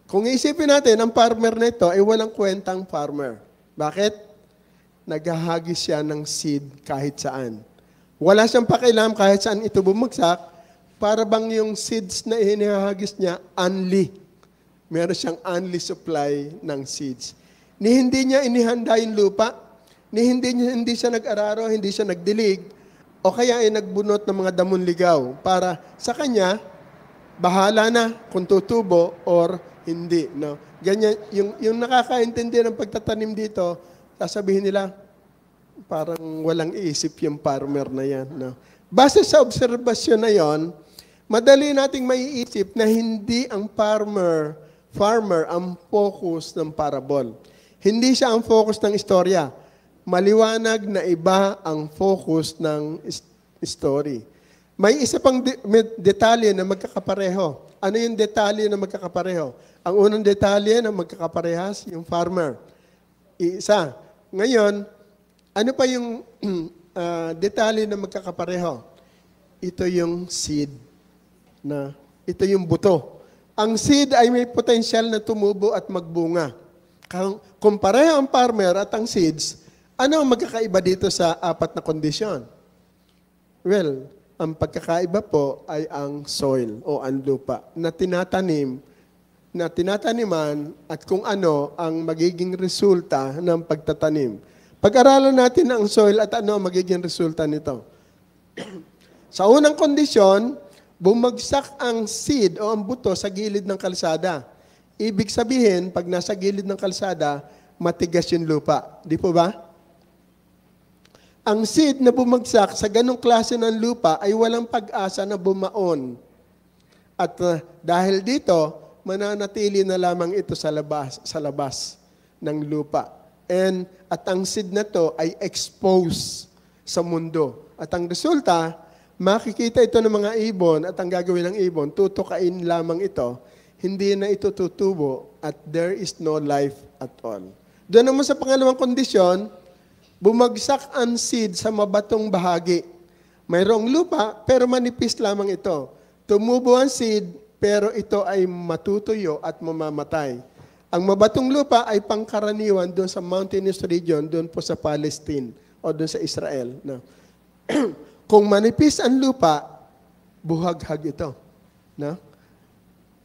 Kung isipin natin, ang farmer na ito ay walang kwentang farmer. Bakit? Naghahagis siya ng seed kahit saan. Wala siyang pakialam kahit saan ito bumagsak, para bang yung seeds na hinahagis niya, unli. Meron siyang unli supply ng seeds. Ni hindi niya inihanda yung lupa, ni hindi siya nag-araro, hindi siya nagdilig, o kaya ay nagbunot ng mga damon ligaw para sa kanya, bahala na kung tutubo or hindi. No? Ganyan, yung nakakaintindi ng pagtatanim dito, sasabihin nila, parang walang isip yung farmer na yan. No? Base sa obserbasyon na yon, madali nating maiisip na hindi ang farmer ang focus ng parable. Hindi siya ang focus ng istorya. Maliwanag na iba ang focus ng story. May isa pang detalye na magkakapareho. Ano yung detalye na magkakapareho? Ang unang detalye na magkakaparehas, yung farmer. Isa. Ngayon, ano pa yung detalye na magkakapareho? Ito yung seed. Ito yung buto. Ang seed ay may potential na tumubo at magbunga. Kung pareho ang farmer at ang seeds, ano ang magkakaiba dito sa apat na kondisyon? Well, ang pagkakaiba po ay ang soil o ang lupa na tinataniman at kung ano ang magiging resulta ng pagtatanim. Pag-aralan natin ang soil at ano ang magiging resulta nito. Sa unang kondisyon, bumagsak ang seed o ang buto sa gilid ng kalsada. Ibig sabihin, pag nasa gilid ng kalsada, matigas yung lupa. Di po ba? Ang seed na bumagsak sa ganong klase ng lupa ay walang pag-asa na bumaon. At dahil dito, mananatili na lamang ito sa labas ng lupa. At ang seed na to ay exposed sa mundo. At ang resulta, makikita ito ng mga ibon at ang gagawin ng ibon, tutukain lamang ito. Hindi na ito tutubo at there is no life at all. Doon naman sa pangalawang kondisyon, bumagsak ang seed sa mabatong bahagi. Mayroong lupa, pero manipis lamang ito. Tumubo ang seed, pero ito ay matutuyo at mamamatay. Ang mabatong lupa ay pangkaraniwan doon sa mountainous region, doon po sa Palestine o doon sa Israel. No? Kung manipis ang lupa, buhaghag ito. No?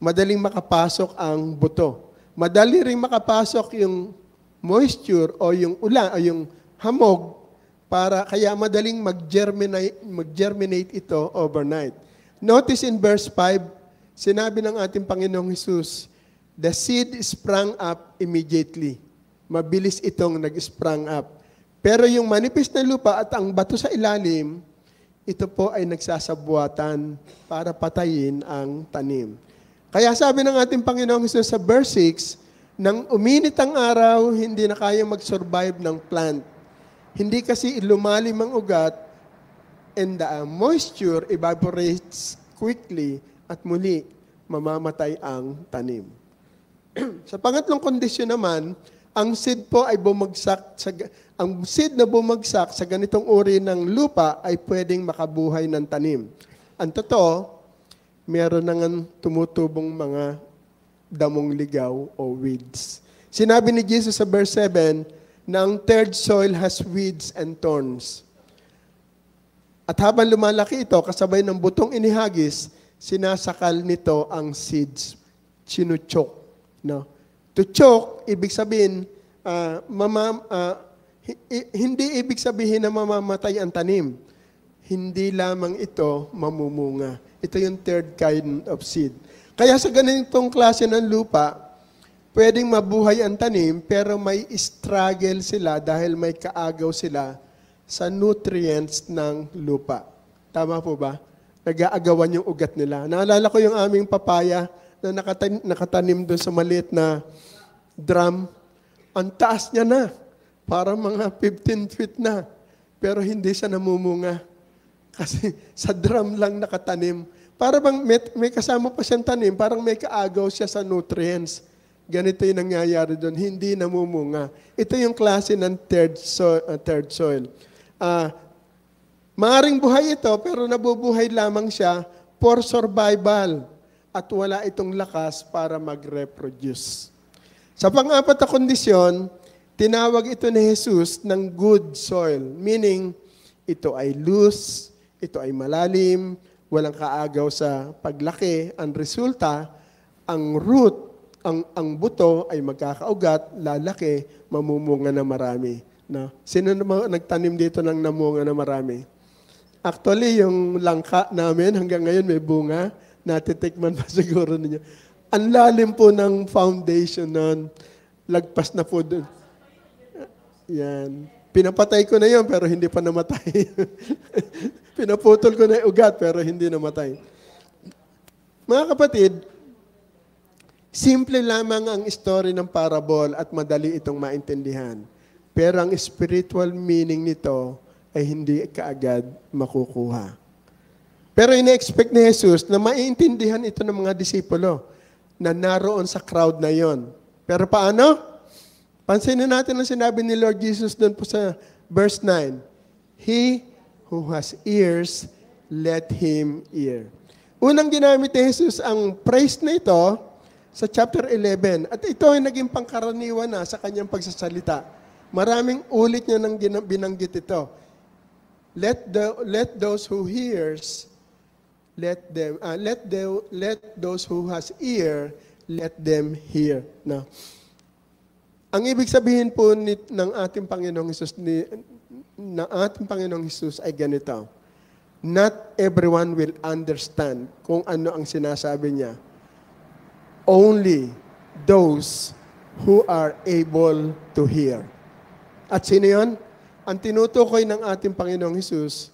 Madaling makapasok ang buto. Madali ring makapasok yung moisture o yung ulan o yung hamog para kaya madaling mag-germinate ito overnight. Notice in verse 5, sinabi ng ating Panginoong Hesus, the seed sprang up immediately. Mabilis itong nag-sprang up. Pero yung manipis na lupa at ang bato sa ilalim, ito po ay nagsasabuatan para patayin ang tanim. Kaya sabi ng ating Panginoong Hesus sa verse 6, nang uminit ang araw, hindi na kayang mag-survive ng plant. Hindi kasi lumalim ang ugat and the moisture evaporates quickly at muli mamamatay ang tanim. Sa pangatlong kondisyon naman, ang seed po ay ang seed na bumagsak sa ganitong uri ng lupa ay pwedeng makabuhay ng tanim. Ang totoo, meron nang tumutubong mga damong ligaw o weeds. Sinabi ni Jesus sa verse 7 na ang third soil has weeds and thorns. At habang lumalaki ito, kasabay ng butong inihagis, sinasakal nito ang seeds. Sinuchok. No? To choke, ibig sabihin, hindi ibig sabihin na mamamatay ang tanim. Hindi lamang ito mamumunga. Ito yung third kind of seed. Kaya sa ganitong klase ng lupa, pwedeng mabuhay ang tanim, pero may struggle sila dahil may kaagaw sila sa nutrients ng lupa. Tama po ba? Nag-aagawan yung ugat nila. Naalala ko yung aming papaya na nakatanim doon sa maliit na drum. Ang taas niya na. Parang mga 15 feet na. Pero hindi siya namumunga. Kasi sa drum lang nakatanim. Para bang may kasama pa siyang tanim, parang may kaagaw siya sa nutrients. Ganito yung nangyayari doon. Hindi namumunga. Ito yung klase ng third soil. Maaring buhay ito, pero nabubuhay lamang siya for survival. At wala itong lakas para mag-reproduce. Sa pang-apat na kondisyon, tinawag ito ni Jesus ng good soil. Meaning, ito ay loose, ito ay malalim, walang kaagaw sa paglaki. Ang resulta, ang root, ang buto ay magkakaugat, lalaki, mamumunga na marami. No? Sino naman nagtanim dito ng namunga na marami? Actually, yung langka namin hanggang ngayon may bunga. Natitikman pa siguro ninyo. Ang lalim po ng foundation nun. Lagpas na po doon. Yan. Pinapatay ko na yun pero hindi pa namatay. Pinaputol ko na yung ugat pero hindi namatay. Mga kapatid, simple lamang ang story ng parable at madali itong maintindihan. Pero ang spiritual meaning nito ay hindi kaagad makukuha. Pero ina-expect ni Jesus na maintindihan ito ng mga disipulo na naroon sa crowd na yon. Pero paano? Pansinin natin ang sinabi ni Lord Jesus doon po sa verse 9. He who has ears, let him hear. Unang ginamit ni Jesus ang praise na ito sa chapter 11. At ito ay naging pangkaraniwan na sa kanyang pagsasalita. Maraming ulit niya nang binanggit ito. Let those who hears, let those who has ear, let them hear. Now, ang ibig sabihin po ng ating Panginoong Hesus ay ganito. Not everyone will understand kung ano ang sinasabi niya. Only those who are able to hear. At sino yun? ang tinutukoy ng ating Panginoong Hesus,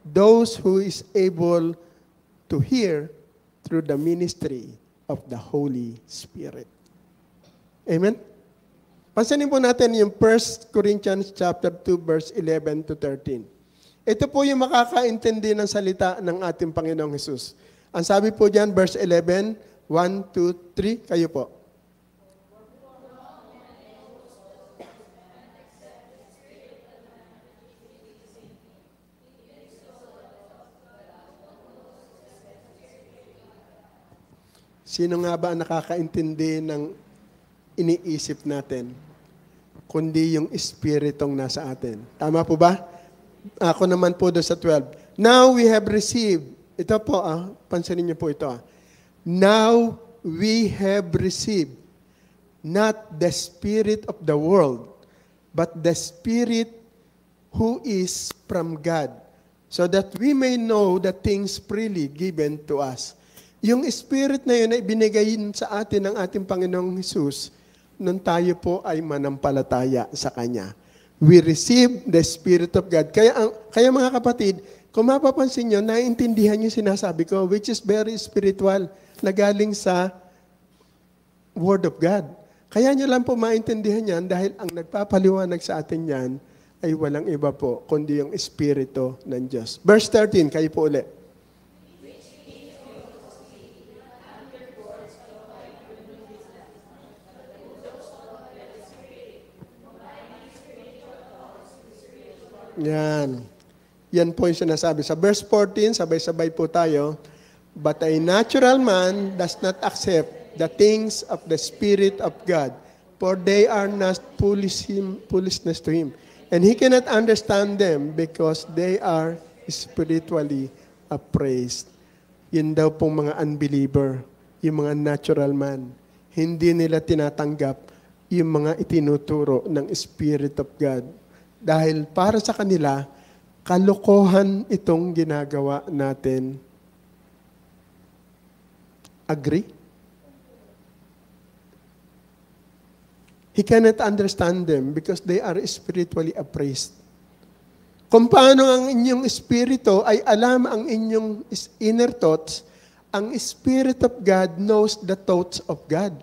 those who is able to hear through the ministry of the Holy Spirit. Amen? Pansinin po natin yung 1 Corinthians chapter 2, verse 11 to 13. Ito po yung makakaintindi ng salita ng ating Panginoong Hesus. Ang sabi po dyan, verse 11, 1, 2, 3, kayo po. Sino nga ba ang nakakaintindi ng iniisip natin? Kundi yung Espiritong nasa atin. Tama po ba? Ako naman po doon sa 12. Now we have received, ito po pansinin niyo po ito Now we have received not the spirit of the world, but the Spirit who is from God, so that we may know the things freely given to us. Yung Spirit na yun ay binigay sa atin ng ating Panginoong Hesus nung tayo po ay manampalataya sa Kanya. We receive the Spirit of God. Kaya mga kapatid, kung mapapansin nyo, naiintindihan yung sinasabi ko, which is very spiritual, na galing sa Word of God. Kaya nyo lang po maintindihan yan dahil ang nagpapaliwanag sa atin yan ay walang iba po, kundi yung Espiritu ng Diyos. Verse 13, kayo po ulit. Yan. Yan po yung sinasabi. Sa verse 14, sabay-sabay po tayo. But a natural man does not accept the things of the Spirit of God, for they are not foolishness to him. And he cannot understand them because they are spiritually appraised. Yun daw pong mga unbeliever, yung mga natural man. Hindi nila tinatanggap yung mga itinuturo ng Spirit of God. Dahil para sa kanila, kalokohan itong ginagawa natin. Agree? He cannot understand them because they are spiritually appraised. Kung paano ang inyong espiritu ay alam ang inyong inner thoughts, ang Spirit of God knows the thoughts of God.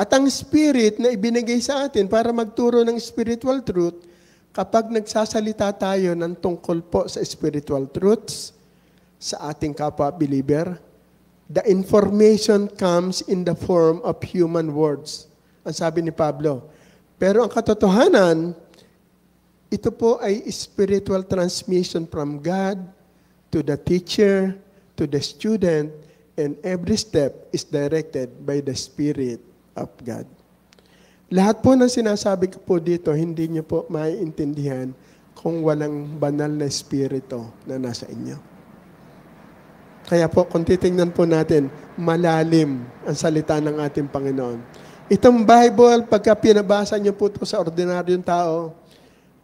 At ang Spirit na ibinigay sa atin para magturo ng spiritual truth, kapag nagsasalita tayo ng tungkol po sa spiritual truths sa ating kapwa-believer, the information comes in the form of human words. Ang sabi ni Pablo. Pero ang katotohanan, ito po ay spiritual transmission from God to the teacher, to the student, and every step is directed by the Spirit of God. Lahat po ng sinasabi ko po dito, hindi niyo po maiintindihan kung walang banal na espiritu na nasa inyo. Kaya po, kung titingnan po natin, malalim ang salita ng ating Panginoon. Itong Bible, pagka pinabasa niyo po ito sa ordinaryong tao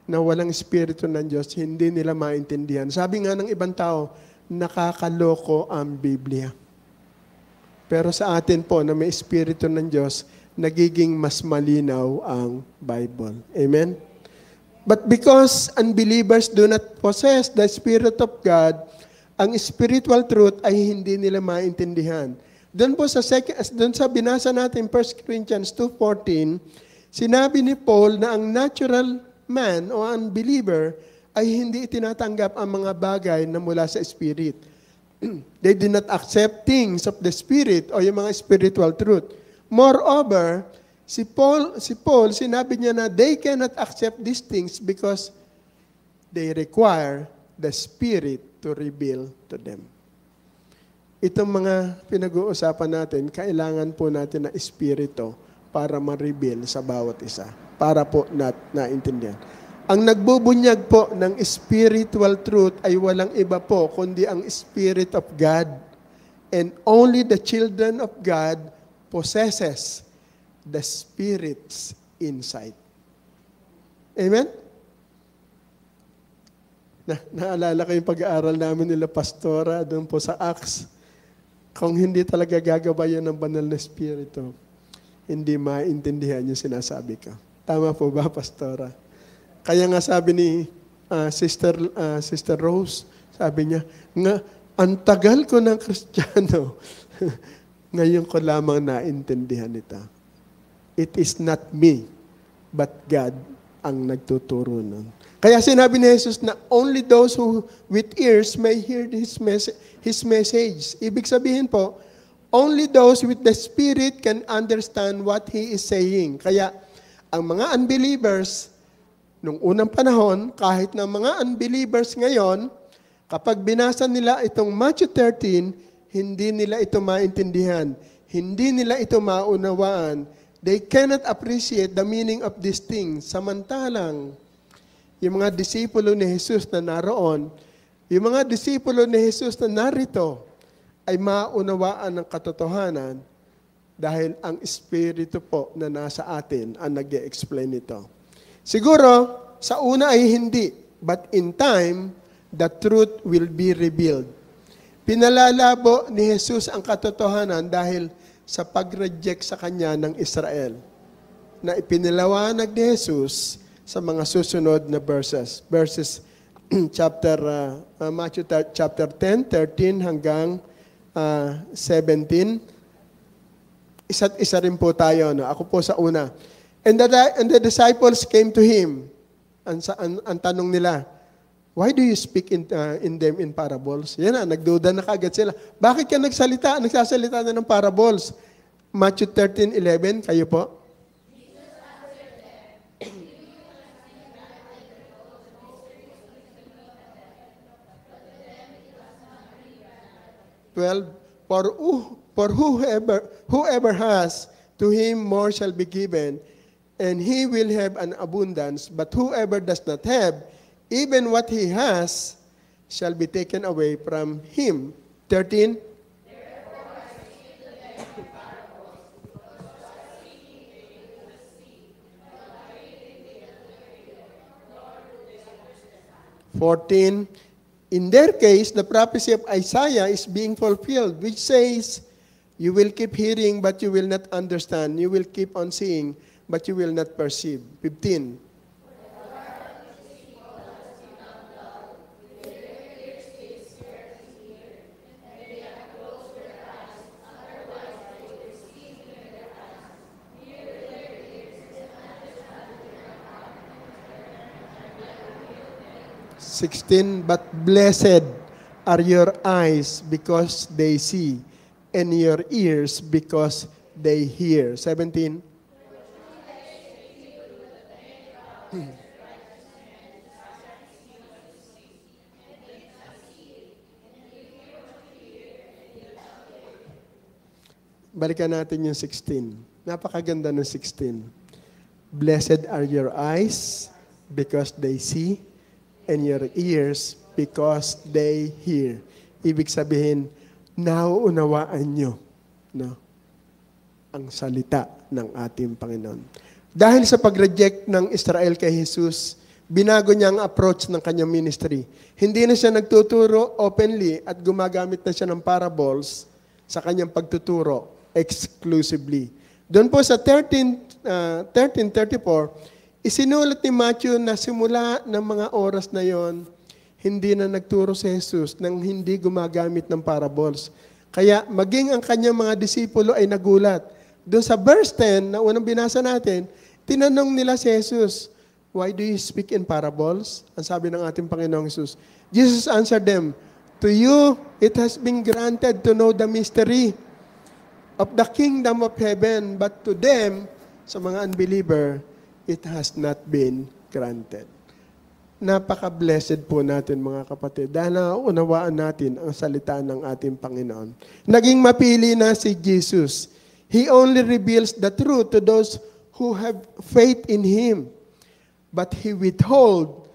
na walang espiritu ng Diyos, hindi nila maintindihan. Sabi nga ng ibang tao, nakakaloko ang Biblia. Pero sa atin po, na may espiritu ng Diyos, nagiging mas malinaw ang Bible. Amen? But because unbelievers do not possess the Spirit of God, ang spiritual truth ay hindi nila maintindihan. Doon po doon sa binasa natin 1 Corinthians 2:14, sinabi ni Paul na ang natural man o unbeliever ay hindi itinatanggap ang mga bagay na mula sa Spirit. They do not accept things of the Spirit o yung mga spiritual truth. Moreover, si Paul, sinabi niya na they cannot accept these things because they require the Spirit to reveal to them. Itong mga pinag-uusapan natin, kailangan po natin na Espiritu para ma-reveal sa bawat isa, para po naintindihan. Ang nagbubunyag po ng spiritual truth ay walang iba po, kundi ang Spirit of God. And only the children of God possesses the Spirit's insight. Amen? Naalala ko yung pag-aaral namin nila Pastora doon po sa Acts. Kung hindi talaga gagabayan ng banal na Espiritu, hindi maintindihan yung sinasabi ko. Tama po ba, Pastora? Kaya nga sabi ni Sister Rose, sabi niya, nga, ang tagal ko ng Kristiyano, ngayon ko lamang naintindihan ito. It is not me, but God ang nagtuturo nun. Kaya sinabi ni Jesus na only those who with ears may hear His message. Ibig sabihin po, only those with the Spirit can understand what He is saying. Kaya ang mga unbelievers, nung unang panahon, kahit na mga unbelievers ngayon, kapag binasa nila itong Matthew 13, hindi nila ito maintindihan. Hindi nila ito maunawaan. They cannot appreciate the meaning of these things. Samantalang, yung mga disipulo ni Jesus na naroon, yung mga disipulo ni Jesus na narito, ay maunawaan ng katotohanan dahil ang Espiritu po na nasa atin ang nag-explain nito. Siguro, sa una ay hindi, but in time, the truth will be revealed. Pinalalabo ni Jesus ang katotohanan dahil sa pag-reject sa kanya ng Israel na ipinalawanag ni Jesus sa mga susunod na verses. Verses Matthew chapter 10, 13 hanggang 17. Isa't isa rin po tayo. No? Ako po sa una. And the disciples came to him. Ang tanong nila, why do you speak in them in parables? Yan na, nagduda na kagad sila. Bakit ka nagsasalita na ng parables? Matthew 13:11, kayo po. For whoever has, to him more shall be given, and he will have an abundance. But whoever does not have, even what he has, shall be taken away from him. 13. In their case, the prophecy of Isaiah is being fulfilled, which says, you will keep hearing, but you will not understand. You will keep on seeing, but you will not perceive. 15. But blessed are your eyes because they see, and your ears because they hear. 17. Balikan natin yung 16. Napakaganda ng 16. Blessed are your eyes because they see, and your ears because they hear. Ibig sabihin, nauunawaan nyo ang salita ng ating Panginoon. Dahil sa pag-reject ng Israel kay Jesus, binago niya ang approach ng kanyang ministry. Hindi na siya nagtuturo openly at gumagamit na siya ng parables sa kanyang pagtuturo exclusively. Doon po sa 13:34, isinulat ni Matthew na simula ng mga oras na yon, hindi na nagturo si Jesus nang hindi gumagamit ng parables. Kaya maging ang kanyang mga disipulo ay nagulat. Doon sa verse 10 na unang binasa natin, tinanong nila si Jesus, why do you speak in parables? Ang sabi ng ating Panginoong Jesus. Jesus answered them, to you it has been granted to know the mystery of the kingdom of heaven, but to them, sa mga unbeliever, it has not been granted. Napaka-blessed po natin mga kapatid dahil naunawaan natin ang salita ng ating Panginoon. Naging mapili na si Jesus. He only reveals the truth to those who have faith in Him. But He withhold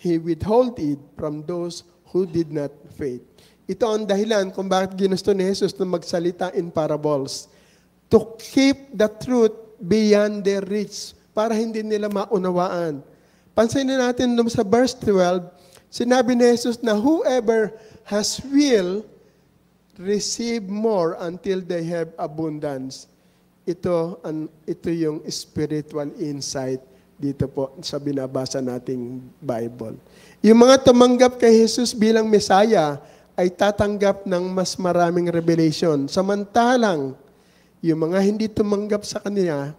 it from those who did not faith. Ito ang dahilan kung bakit ginusto ni Jesus na magsalita in parables. To keep the truth beyond their reach, para hindi nila maunawaan. Pansinin natin sa verse 12, sinabi ni Jesus na whoever has will, receive more until they have abundance. Ito yung spiritual insight dito po sa binabasa nating Bible. Yung mga tumanggap kay Jesus bilang Messiah ay tatanggap ng mas maraming revelation. Samantalang, yung mga hindi tumanggap sa Kanya,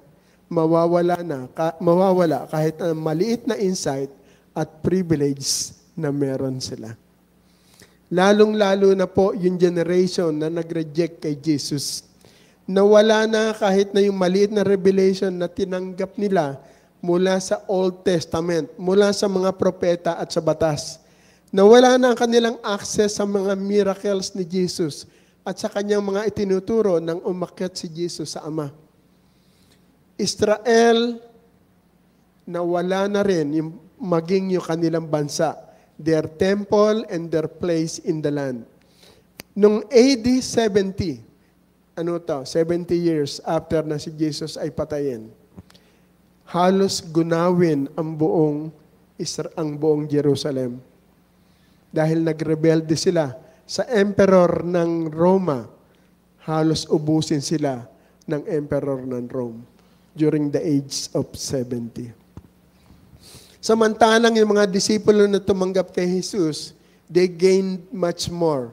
mawawala kahit ang maliit na insight at privilege na meron sila. Lalong-lalo na po yung generation na nag-reject kay Jesus. Nawala na kahit na yung maliit na revelation na tinanggap nila mula sa Old Testament, mula sa mga propeta at sa batas. Nawala na ang kanilang access sa mga miracles ni Jesus at sa kanyang mga itinuturo nang umakyat si Jesus sa Ama. Israel, nawala na rin yung maging yung kanilang bansa, their temple and their place in the land. Nung AD 70, 70 years after na si Jesus ay patayin, halos gunawin ang buong Jerusalem. Dahil nagrebelde sila sa emperor ng Roma, halos ubusin sila ng emperor ng Rome during the age of 70. Samantalang yung mga disipulo na tumanggap kay Jesus, they gained much more.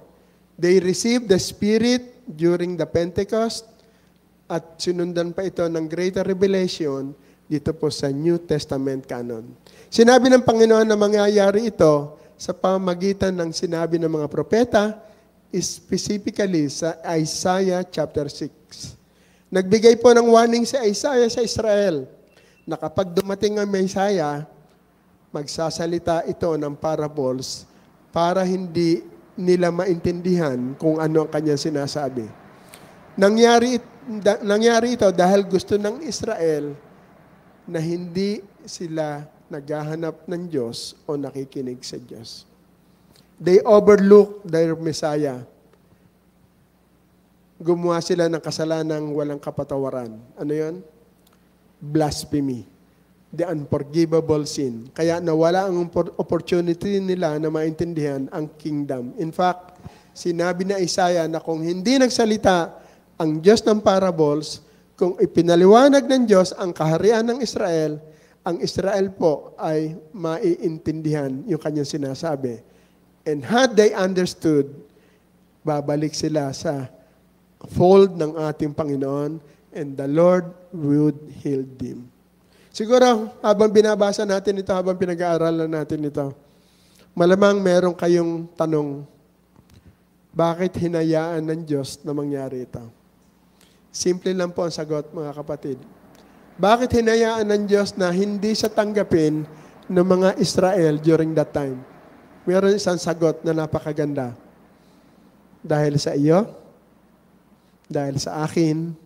They received the Spirit during the Pentecost at sinundan pa ito ng greater revelation dito po sa New Testament canon. Sinabi ng Panginoon na mangyayari ito sa pamamagitan ng sinabi ng mga propeta, specifically sa Isaiah chapter 6. Nagbigay po ng warning si Isaiah sa Israel na kapag dumating ang Messiah, magsasalita ito ng parables para hindi nila maintindihan kung ano ang kanyang sinasabi. Nangyari ito dahil gusto ng Israel na hindi sila naghahanap ng Diyos o nakikinig sa Diyos. They overlooked their Messiah. Gumawa sila ng kasalanang walang kapatawaran. Ano yun? Blasphemy. The unforgivable sin. Kaya nawala ang opportunity nila na maintindihan ang kingdom. In fact, sinabi na Isaiah na kung hindi nagsalita ang Diyos ng parables, kung ipinaliwanag ng Diyos ang kaharian ng Israel, ang Israel po ay maiintindihan yung kanyang sinasabi. And had they understood, babalik sila sa fold ng ating Panginoon and the Lord would heal them. Siguro, habang binabasa natin ito, habang pinag-aaralan natin ito, malamang meron kayong tanong, bakit hinayaan ng Diyos na mangyari ito? Simple lang po ang sagot, mga kapatid. Bakit hinayaan ng Diyos na hindi siya tanggapin ng mga Israel during that time? Meron isang sagot na napakaganda. Dahil sa iyo, dahil sa akin,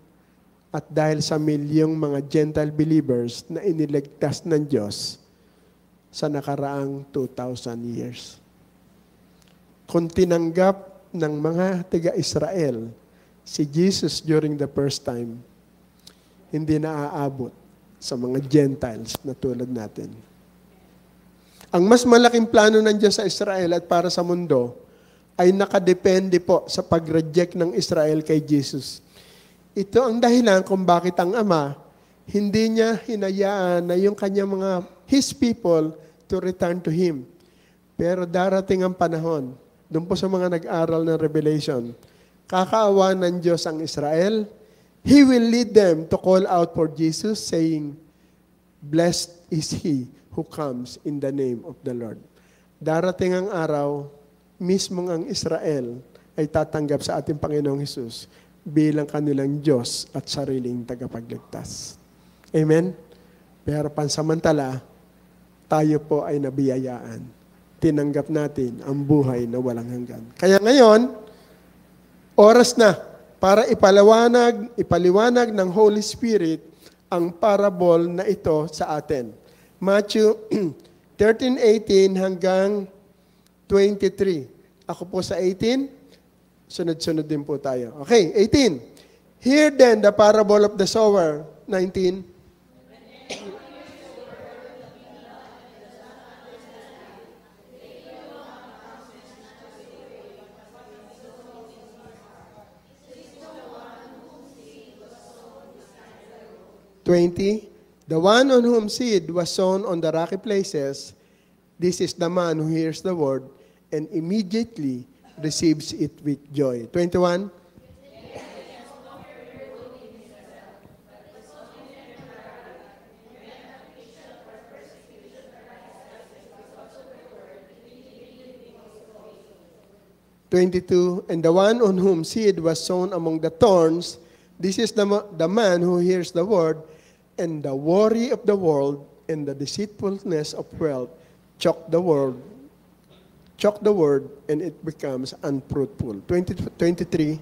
at dahil sa milyong mga Gentile believers na iniligtas ng Diyos sa nakaraang 2,000 years. Kung tinanggap ng mga taga-Israel si Jesus during the first time, hindi na aabot sa mga Gentiles na tulad natin. Ang mas malaking plano ng Diyos sa Israel at para sa mundo ay nakadepende po sa pag-reject ng Israel kay Jesus. Ito ang dahilan kung bakit ang Ama hindi niya hinayaan na yung kanyang His people to return to Him. Pero darating ang panahon, doon po sa mga nag-aral ng Revelation, kakaawa ng Diyos ang Israel. He will lead them to call out for Jesus, saying, "Blessed is He who comes in the name of the Lord." Darating ang araw, mismong ang Israel ay tatanggap sa ating Panginoong Hesus bilang kanilang Diyos at sariling tagapagligtas. Amen? Pero pansamantala, tayo po ay nabiyayaan. Tinanggap natin ang buhay na walang hanggan. Kaya ngayon, oras na para ipaliwanag ng Holy Spirit ang parable na ito sa atin. Matthew 13:18 hanggang 23. Ako po sa 18. Sunod-sunod din po tayo. Okay, 18. Hear then the parable of the sower. 19. The one on whom seed was sown on the rocky places, this is the man who hears the word and immediately receives it with joy. 21. And the one on whom seed was sown among the thorns, this is the man who hears the word, and the worry of the world and the deceitfulness of wealth choke the word, and it becomes unfruitful. 23.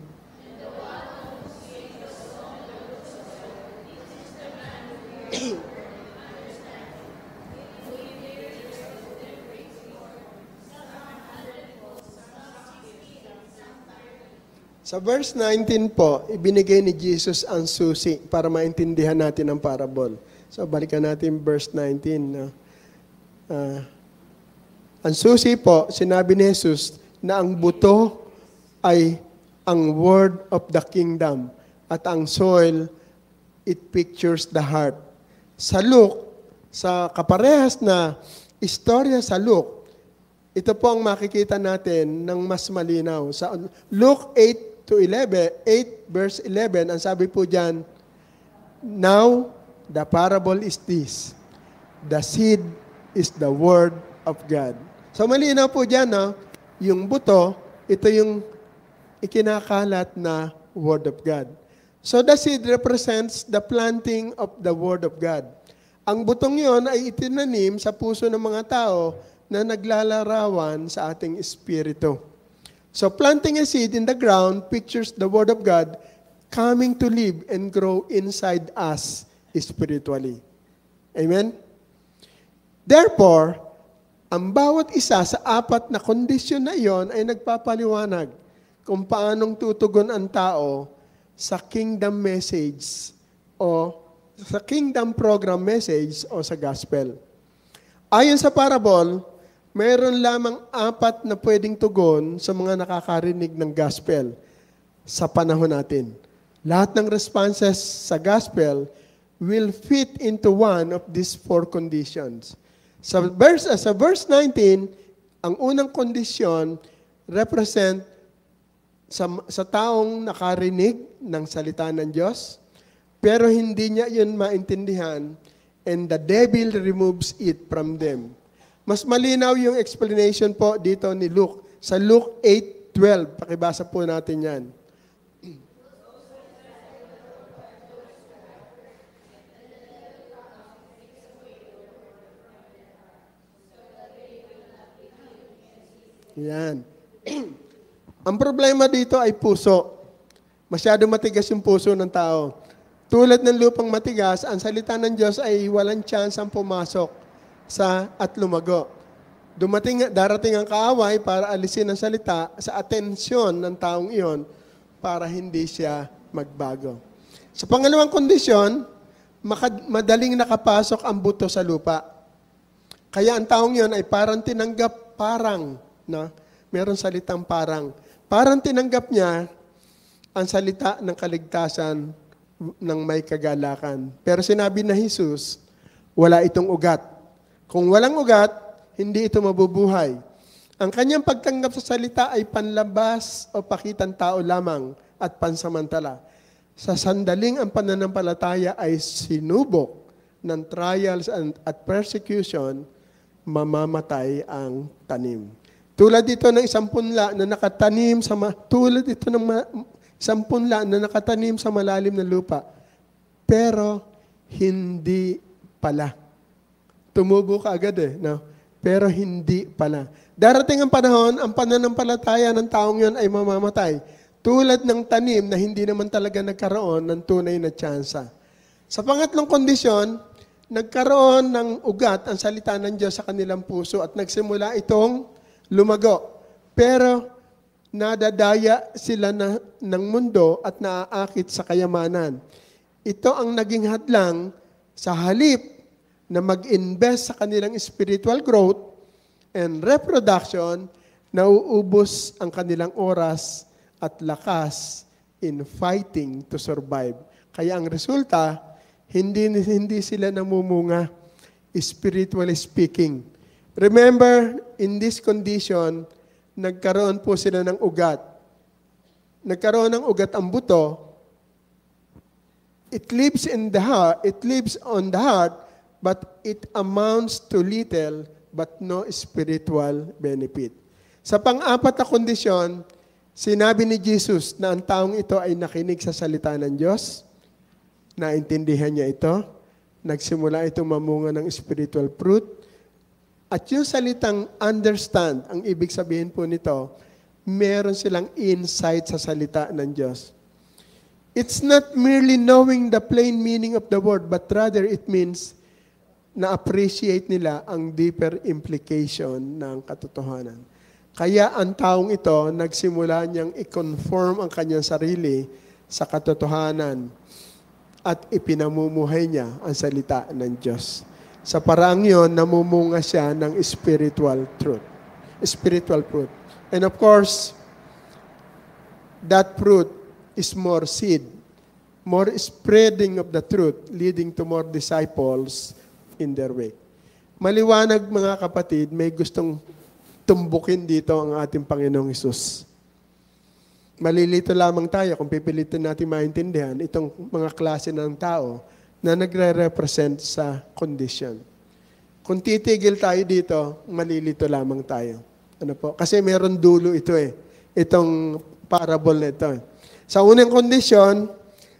Sa verse 19 po, ibinigay ni Jesus ang susi para maintindihan natin ang parable. So, balikan natin verse 19. Ang susi po, sinabi ni Jesus na ang buto ay ang word of the kingdom at ang soil, it pictures the heart. Sa Luke, sa kaparehas na istorya sa Luke, ito po ang makikita natin ng mas malinaw. Sa Luke 8 verse 11, ang sabi po dyan, now, the parable is this. The seed is the word of God. So malinaw po dyan, no? Yung buto, ito yung ikinakalat na word of God. So the seed represents the planting of the word of God. Ang butong yon ay itinanim sa puso ng mga tao na naglalarawan sa ating espiritu. So planting a seed in the ground pictures the word of God coming to live and grow inside us spiritually. Amen? Therefore, ang bawat isa sa apat na kondisyon na iyon ay nagpapaliwanag kung paanong tutugon ang tao sa kingdom message o sa kingdom program message o sa gospel. Ayon sa parable, mayroon lamang apat na pwedeng tugon sa mga nakakarinig ng gospel sa panahon natin. Lahat ng responses sa gospel will fit into one of these four conditions. Sa verse 19, ang unang kondisyon represent sa taong nakarinig ng salita ng Diyos, pero hindi niya yun maintindihan, and the devil removes it from them. Mas malinaw yung explanation po dito ni Luke. Sa Luke 8:12, pakibasa po natin yan. Yan. Ang problema dito ay puso. Masyado matigas yung puso ng tao. Tulad ng lupang matigas, ang salita ng Diyos ay walang chance ang pumasok at lumago. Darating ang kaaway para alisin ang salita sa atensyon ng taong iyon para hindi siya magbago. Sa pangalawang kondisyon, madaling nakapasok ang buto sa lupa. Kaya ang taong iyon ay parang tinanggap meron salitang parang. Parang tinanggap niya ang salita ng kaligtasan ng may kagalakan. Pero sinabi na Jesus, wala itong ugat. Kung walang ugat, hindi ito mabubuhay. Ang kanyang pagtanggap sa salita ay panlabas o pakitang tao lamang at pansamantala. Sa sandaling ang pananampalataya ay sinubok ng trials at persecution, mamamatay ang tanim. Tulad dito ng isang punla na nakatanim sa malalim na lupa. Pero hindi pala. Tumubo ka agad no? Pero hindi pala. Darating ang panahon, ang pananampalataya ng taong yon ay mamamatay. Tulad ng tanim na hindi naman talaga nagkaroon ng tunay na tsansa. Sa pangatlong kondisyon, nagkaroon ng ugat ang salita ng Diyos sa kanilang puso at nagsimula itong lumago. Pero nadadaya sila ng mundo at naaakit sa kayamanan. Ito ang naging hadlang sa halip na mag-invest sa kanilang spiritual growth and reproduction, nauubos ang kanilang oras at lakas in fighting to survive. Kaya ang resulta, Hindi sila namumunga, spiritually speaking. Remember, in this condition, nagkaroon po sila ng ugat. Nagkaroon ng ugat ang buto. It lives in the heart, it lives on the heart, but it amounts to little but no spiritual benefit. Sa pang-apat na kondisyon, sinabi ni Jesus na ang taong ito ay nakinig sa salita ng Diyos, naintindihan niya ito, nagsimula itong mamunga ng spiritual fruit, at yung salitang understand, ang ibig sabihin po nito, meron silang insight sa salita ng Diyos. It's not merely knowing the plain meaning of the word, but rather it means na-appreciate nila ang deeper implication ng katotohanan. Kaya ang taong ito, nagsimula niyang i-conform ang kanyang sarili sa katotohanan at ipinamumuhay niya ang salita ng Diyos. Sa paraang yon, namumunga siya ng spiritual truth. Spiritual fruit. And of course, that fruit is more seed, more spreading of the truth, leading to more disciples in their way. Maliwanag mga kapatid, may gustong tumbukin dito ang ating Panginoong Hesus. Malilito lamang tayo kung pipilitin natin maintindihan itong mga klase ng tao na nagre-represent sa condition. Kung titigil tayo dito, malilito lamang tayo. Ano po? Kasi meron dulo ito itong parable na ito. Sa unang kondisyon,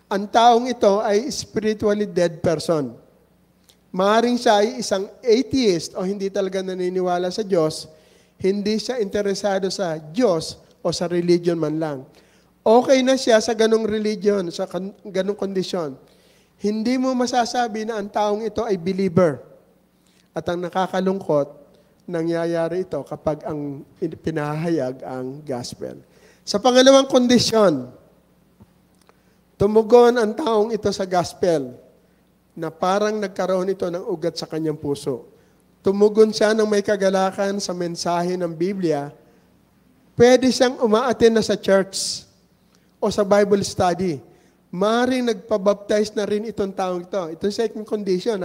ang taong ito ay spiritually dead person. Maaring siya ay isang atheist o hindi talaga naniniwala sa Diyos, hindi siya interesado sa Diyos o sa religion man lang. Okay na siya sa ganong religion, sa ganong kondisyon. Hindi mo masasabi na ang taong ito ay believer. At ang nakakalungkot, nangyayari ito kapag ang pinahayag ang gospel. Sa pangalawang kondisyon, tumugon ang taong ito sa gospel na parang nagkaroon ito ng ugat sa kanyang puso. Tumugon siya ng may kagalakan sa mensahe ng Biblia. Pwede siyang umaattend na sa church o sa Bible study. Maring nagpabaptize na rin itong taong ito. Ito yung second condition.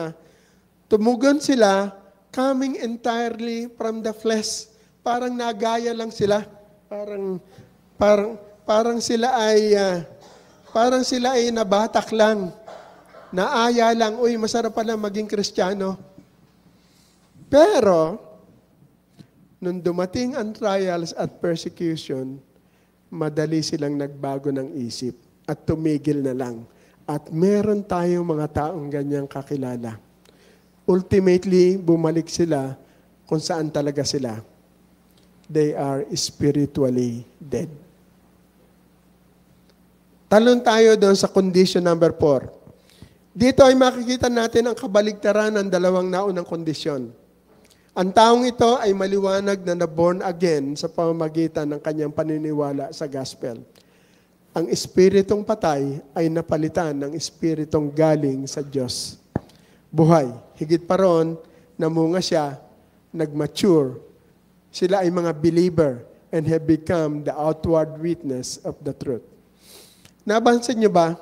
Tumugon sila coming entirely from the flesh. Parang nagaya lang sila. Parang sila ay nabatak lang. Naaya lang, uy, masarap pala maging Kristiyano. Pero, nung dumating ang trials at persecution, madali silang nagbago ng isip at tumigil na lang. At meron tayong mga taong ganyang kakilala. Ultimately, bumalik sila kung saan talaga sila. They are spiritually dead. Talon tayo doon sa condition number 4. Dito ay makikita natin ang kabaligtaran ng dalawang naunang kondisyon. Ang taong ito ay maliwanag na na-born again sa pamamagitan ng kanyang paniniwala sa gospel. Ang espiritong patay ay napalitan ng espiritong galing sa Diyos. Buhay. Higit pa roon, namunga siya, nag-mature. Sila ay mga believer and have become the outward witness of the truth. Nabansin niyo ba?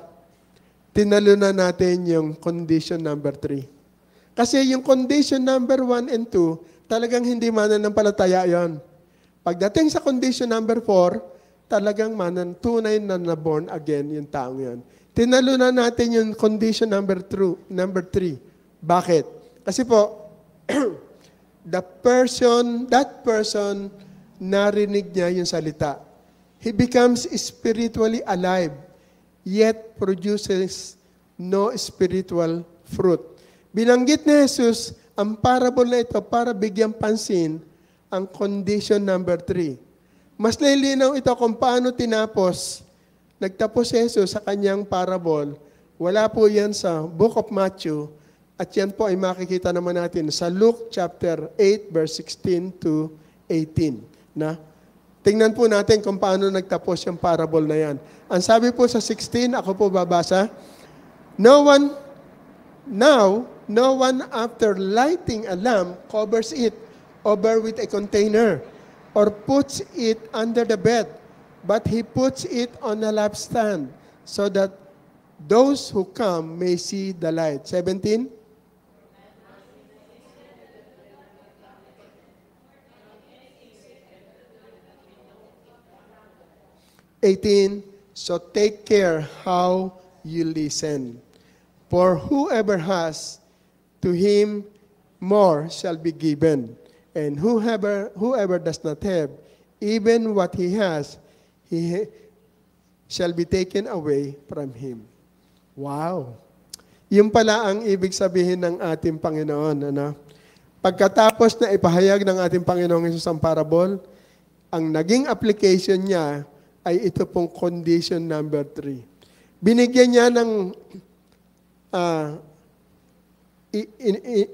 Tinalunan natin yung condition number 3. Kasi yung condition number 1 and 2, talagang hindi mananampalataya yon. Pagdating sa condition number 4, talagang tunay na na-born again yung taong yon. Tinalunan natin yung condition number 3. Bakit? Kasi po, that person, narinig niya yung salita. He becomes spiritually alive, yet produces no spiritual fruit. Binanggit ni Jesus ang parable na ito para bigyang pansin ang condition number 3. Mas nilinaw ito kung paano tinapos. Nagtapos si Jesus sa kanyang parable. Wala po yan sa Book of Matthew. At yan po ay makikita naman natin sa Luke chapter 8 verse 16 to 18. Tingnan po natin kung paano nagtapos yung parable na yan. Ang sabi po sa 16, ako po babasa, No one after lighting a lamp covers it over with a container or puts it under the bed, but he puts it on a lampstand so that those who come may see the light. 17. 18, so take care how you listen. For whoever has, to him more shall be given. And whoever does not have, even what he has, he shall be taken away from him. Wow! Yung pala ang ibig sabihin ng ating Panginoon. Ano? Pagkatapos na ipahayag ng ating Panginoong Hesus ang parable, ang naging application niya ay ito pong condition number 3. Binigyan niya ng,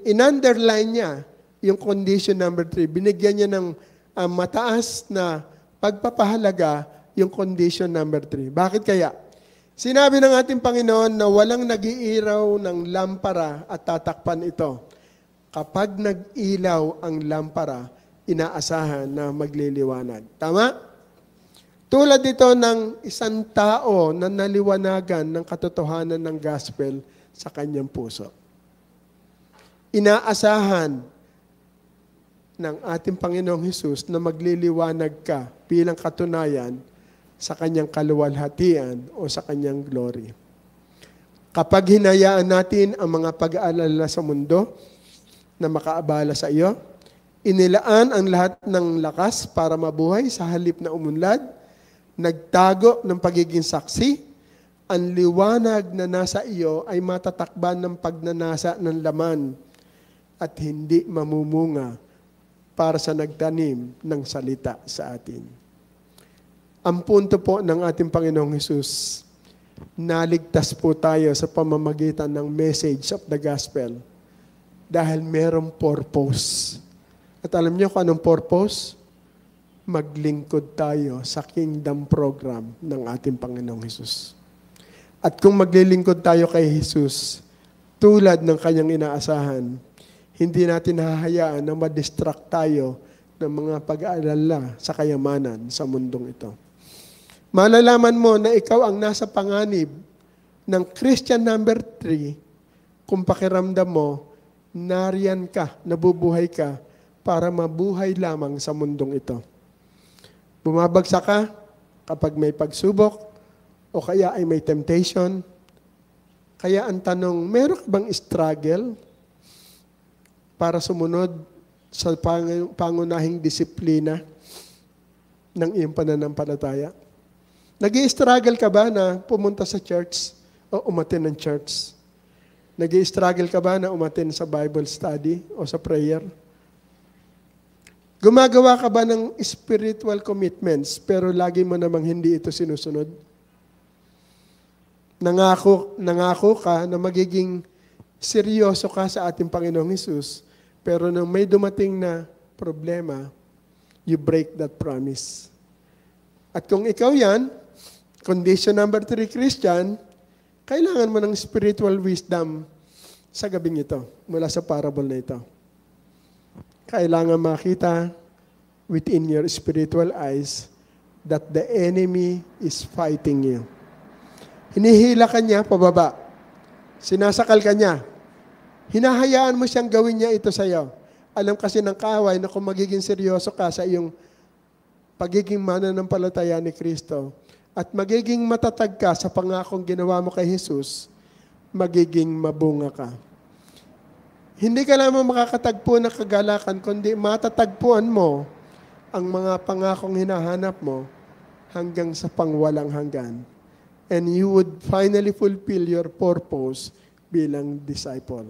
in-underline niya yung condition number 3. Binigyan niya ng mataas na pagpapahalaga yung condition number 3. Bakit kaya? Sinabi ng ating Panginoon na walang nag-iiraw ng lampara at tatakpan ito. Kapag nag-ilaw ang lampara, inaasahan na magliliwanag. Tama? Tulad dito ng isang tao na naliwanagan ng katotohanan ng gospel sa kanyang puso. Inaasahan ng ating Panginoong Hesus na magliliwanag ka bilang katunayan sa kanyang kaluwalhatian o sa kanyang glory. Kapag hinayaan natin ang mga pag-aalala sa mundo na makaabala sa iyo, inilaan ang lahat ng lakas para mabuhay sa halip na umunlad, nagtago ng pagiging saksi, ang liwanag na nasa iyo ay matatakban ng pagnanasa ng laman at hindi mamumunga para sa nagtanim ng salita sa atin. Ang punto po ng ating Panginoong Hesus, naligtas po tayo sa pamamagitan ng message of the gospel dahil merong purpose. At alam niyo kung anong purpose? Maglingkod tayo sa kingdom program ng ating Panginoong Hesus. At kung maglilingkod tayo kay Hesus, tulad ng kanyang inaasahan, hindi natin hahayaan na ma-distract tayo ng mga pag-aalala sa kayamanan sa mundong ito. Malalaman mo na ikaw ang nasa panganib ng Christian number 3 kung pakiramdam mo, nariyan ka, nabubuhay ka para mabuhay lamang sa mundong ito. Bumabagsak ka kapag may pagsubok o kaya ay may temptation. Kaya ang tanong, meron ka bang struggle para sumunod sa pangunahing disiplina ng iyong pananampalataya? Nag-i-struggle ka ba na pumunta sa church o umattend ng church? Nag-i-struggle ka ba na umattend sa Bible study o sa prayer? Gumagawa ka ba ng spiritual commitments pero lagi mo namang hindi ito sinusunod? Nangako ka na magiging seryoso ka sa ating Panginoong Hesus, pero nang may dumating na problema, you break that promise. At kung ikaw yan, condition number 3 Christian, kailangan mo ng spiritual wisdom sa gabing ito, mula sa parable na ito. Kailangan makita within your spiritual eyes that the enemy is fighting you. Hinihila ka niya pababa. Sinasakal ka niya. Hinahayaan mo siyang gawin niya ito sa iyo. Alam kasi ng kaaway na kung magiging seryoso ka sa iyong pagiging mananampalataya ni Kristo at magiging matatag ka sa pangakong ginawa mo kay Jesus, magiging mabunga ka. Hindi ka lamang makakatagpo ng kagalakan, kundi matatagpuan mo ang mga pangakong hinahanap mo hanggang sa pangwalang hanggan. And you would finally fulfill your purpose bilang disciple.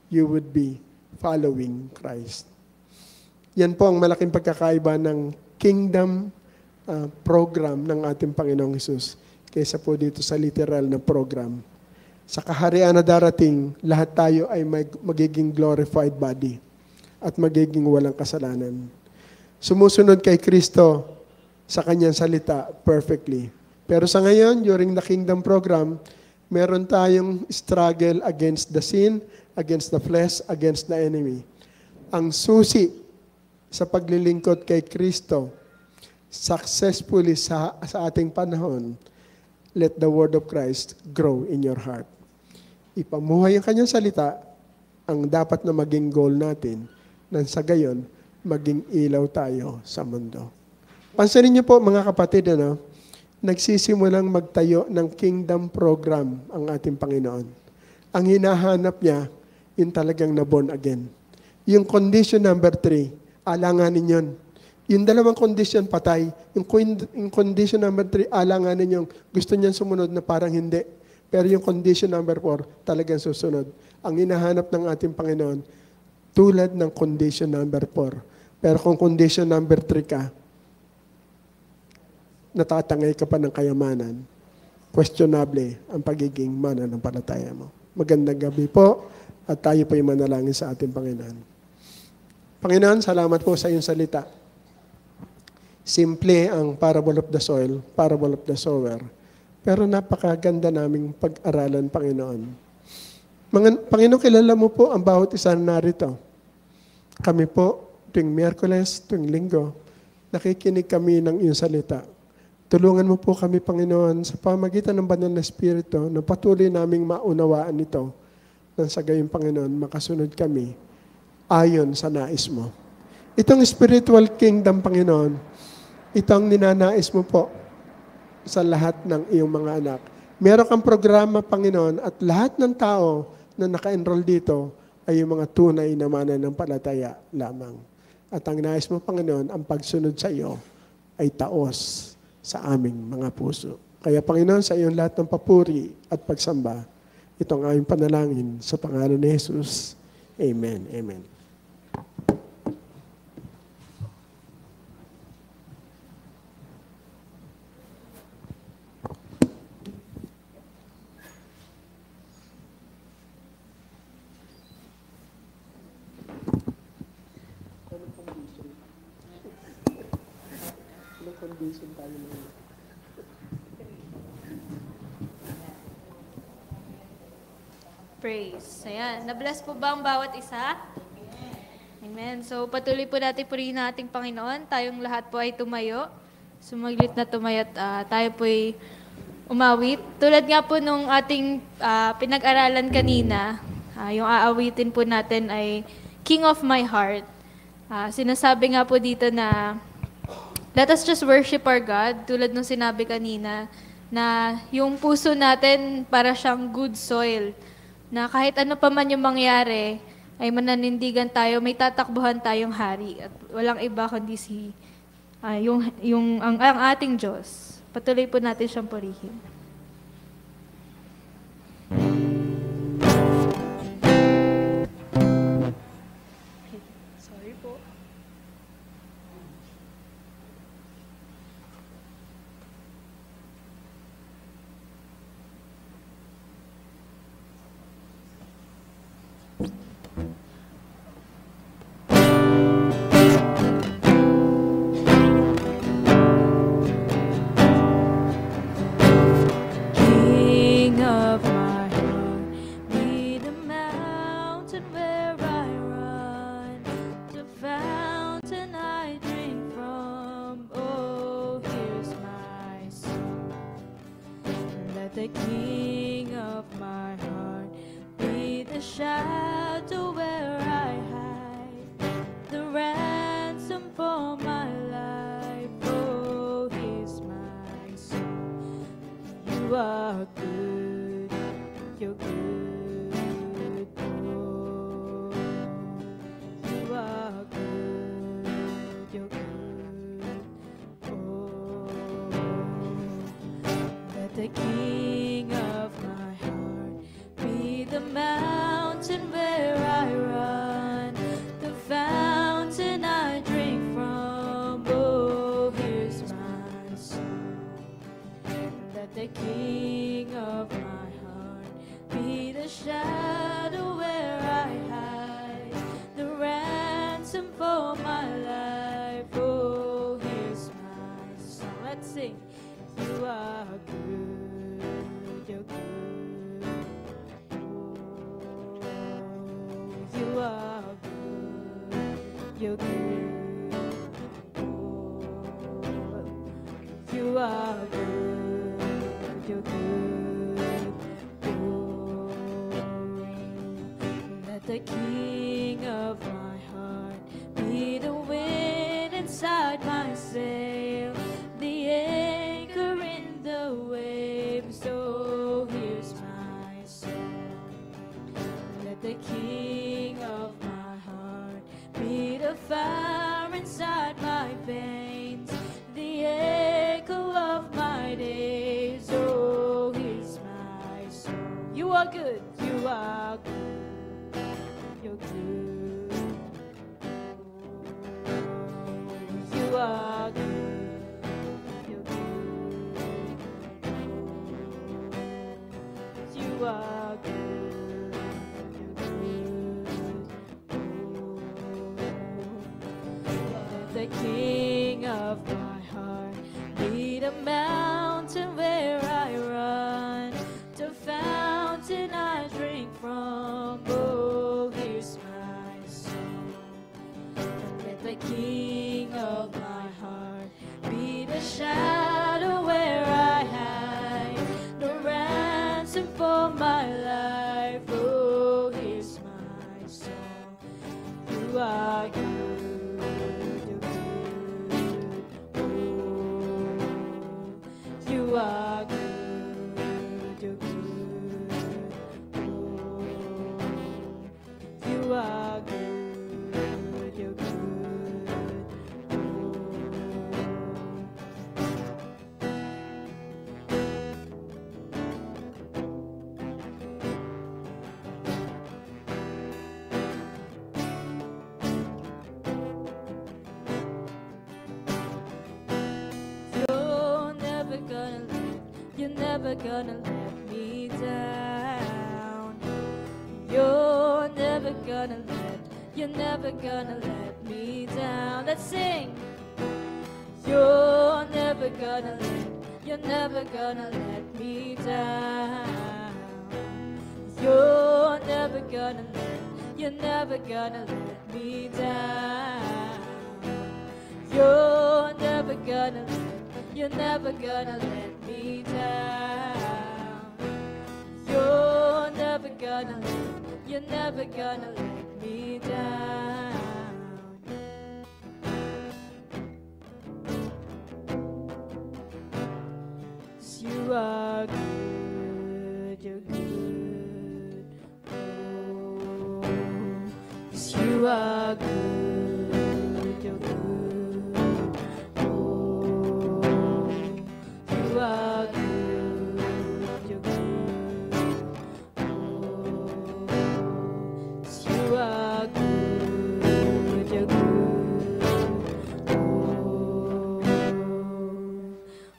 You would be following Christ. Yan po ang malaking pagkakaiba ng kingdom program ng ating Panginoong Hesus kaysa po dito sa literal na program. Sa kaharian na darating, lahat tayo ay magiging glorified body at magiging walang kasalanan. Sumusunod kay Kristo sa kanyang salita perfectly. Pero sa ngayon, during the kingdom program, meron tayong struggle against the sin, against the flesh, against the enemy. Ang susi sa paglilingkod kay Kristo, successfully sa ating panahon, let the word of Christ grow in your heart. Ipamuhay ang kanyang salita, ang dapat na maging goal natin, nang sa gayon, maging ilaw tayo sa mundo. Pansinin niyo po mga kapatid, nagsisimulang magtayo ng kingdom program ang ating Panginoon. Ang hinahanap niya, yung talagang na-born again. Yung condition number 3, alanganin yun. Yung dalawang condition, patay. Yung condition number 3, alanganin yung gusto niyan sumunod na parang hindi. Pero yung condition number 4, talagang susunod. Ang hinahanap ng ating Panginoon, tulad ng condition number 4. Pero kung condition number 3 ka, natatangay ka pa ng kayamanan, questionable ang pagiging mananampalataya mo. Magandang gabi po at tayo po ay manalangin sa ating Panginoon. Panginoon, salamat po sa iyong salita. Simple ang parable of the soil, parable of the sower. Pero napakaganda naming pag-aralan, Panginoon. Panginoon, kilala mo po ang bawat isa na narito. Kami po, tuwing Miyerkules, tuwing Linggo, nakikinig kami ng iyong salita. Tulungan mo po kami, Panginoon, sa pamagitan ng Banal na Espiritu na patuloy naming maunawaan ito nang sa gayon, Panginoon, makasunod kami ayon sa nais mo. Itong spiritual kingdom, Panginoon, itong ninanais mo po sa lahat ng iyong mga anak. Meron kang programa, Panginoon, at lahat ng tao na naka-enroll dito ay yung mga tunay na mananampalataya lamang. At ang nais mo, Panginoon, ang pagsunod sa iyo ay taos sa aming mga puso. Kaya, Panginoon, sa iyong lahat ng papuri at pagsamba, itong aming panalangin sa pangalan ni Jesus. Amen. Amen. Praise. Ayan. Na-bless po ba ang bawat isa? Amen. So, patuloy po natin purihin nating Panginoon. Tayong lahat po ay tumayo. Sumaglit na tumayo at tayo po ay umawit. Tulad nga po nung ating pinag-aralan kanina, yung aawitin po natin ay King of My Heart. Sinasabi nga po dito na let us just worship our God. Tulad nung sinabi kanina, na yung puso natin para siyang good soil. Na kahit ano pa man yung mangyari, ay mananindigan tayo, may tatakbuhan tayong hari. At walang iba kundi ang ating Diyos. Patuloy po natin siyang purihin. Sorry po. King of my heart, be the mountain where I run, the fountain I drink from. Oh, here's my song. Let the King of my heart be the shadow where I hide, the ransom for my life. Oh, here's my song. You are good, you're good, oh. You are good, you're good, oh. Let the King of my heart be the mountain where I run, the fountain I drink from. Oh, here's my song. Let the King of my heart be the shadow where I hide, the ransom for my life. Oh, here's my song. Let's sing. You are good, you're good. Oh, you are good, you're good. Oh, you are good, you're good. Oh, let the King of my heart be the wind inside my sail, the anchor in the waves. So here's my song. Let the King of my heart be the fire inside my veins, the echo of my days. Oh, here's my song. You are good, you are good, you're good. You are good, you're good. You are good, you're good. Let the King of my heart be the mountain where I run, the fountain I drink from. Oh, here's my song. Let the King of my heart be the shadow where I hide, the ransom for my life. Oh, here's my song. You are good, you're good. Oh, you are good, you're good. Oh, you are good, you're good. You're never gonna let me down. You're never gonna let me down. Let's sing. You're never gonna let me down. You're never gonna let me down. You're never gonna let me down. You're never gonna let me down. 'Cause you are good, you're good. Oh, 'cause you are good, you're good. Oh, you are good, you're good. Oh, 'cause you are good, you're good. Oh.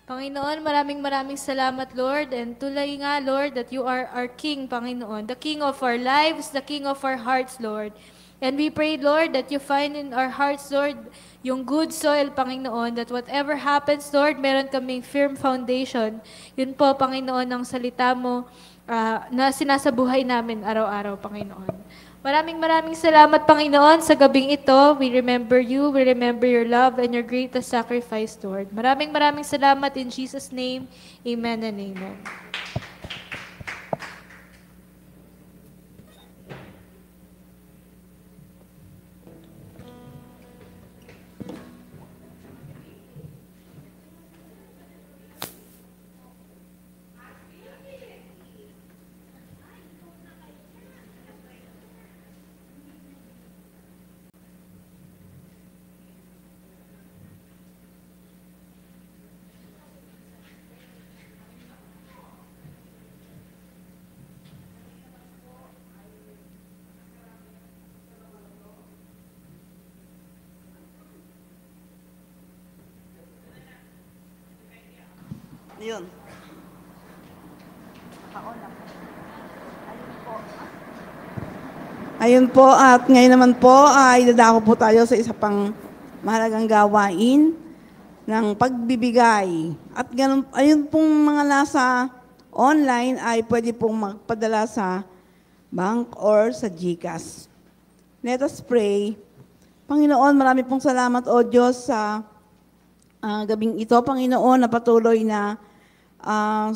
Panginoon, maraming salamat, Lord. And tulay nga, Lord, that you are our King, Panginoon. The King of our lives, the King of our hearts, Lord. And we pray, Lord, that you find in our hearts, Lord, yung good soil, Panginoon, that whatever happens, Lord, meron kaming firm foundation. Yun po, Panginoon, ang salita mo na sinasabuhay namin araw-araw, Panginoon. Maraming salamat, Panginoon, sa gabing ito. We remember you, we remember your love and your greatest sacrifice, Lord. Maraming salamat in Jesus' name. Amen and amen. Yun. Ayun po, at ngayon naman po ay dadako po tayo sa isa pang mahalagang gawain ng pagbibigay. At ganun, ayun pong mga nasa online ay pwede pong magpadala sa bank or sa GCash. Let us pray. Panginoon, marami pong salamat, O Diyos, sa gabing ito, Panginoon, na patuloy na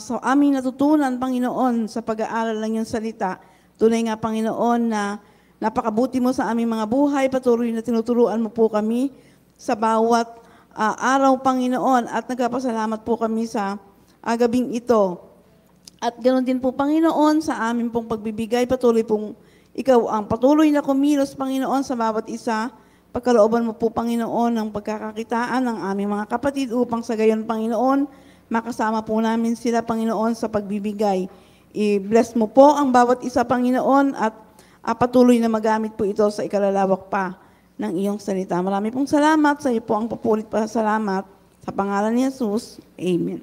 So aming natutunan, Panginoon, sa pag-aaral ng iyong salita. Tunay nga, Panginoon, na napakabuti mo sa aming mga buhay. Patuloy na tinuturuan mo po kami sa bawat araw, Panginoon. At nagpapasalamat po kami sa gabing ito. At ganoon din po, Panginoon, sa aming pong pagbibigay. Patuloy pong ikaw ang patuloy na kumilos, Panginoon, sa bawat isa. Pagkalooban mo po, Panginoon, ng pagkakakitaan ng aming mga kapatid upang sa gayon, Panginoon, makasama po namin sila, Panginoon, sa pagbibigay. I-bless mo po ang bawat isa, Panginoon, at patuloy na magamit po ito sa ikalalawak pa ng iyong salita. Marami pong salamat. Sa iyo po ang papulit pa salamat. Sa pangalan ni Jesus. Amen.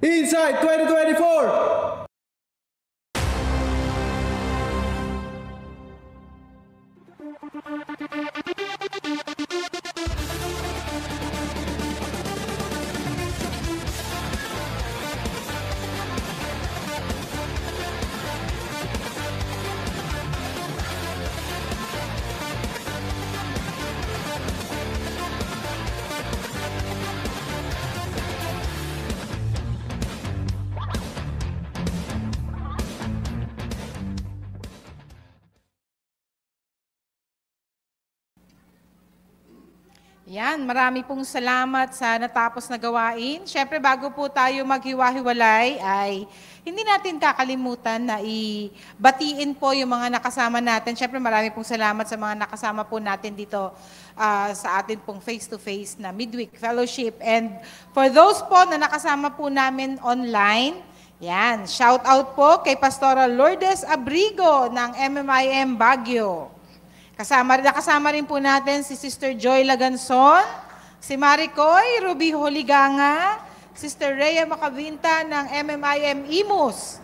Inside 2024! Yan, marami pong salamat sa natapos na gawain. Siyempre, bago po tayo maghiwa-hiwalay, ay hindi natin kakalimutan na ibatiin po yung mga nakasama natin. Siyempre, marami pong salamat sa mga nakasama po natin dito sa atin pong face-to-face na midweek fellowship. And for those po na nakasama po namin online, yan, shout out po kay Pastora Lourdes Abrigo ng MMIM Baguio. Nakasama rin po natin si Sister Joy Laganson, si Maricoy Ruby Holiganga, Sister Rhea Macabinta ng MMIM Imus,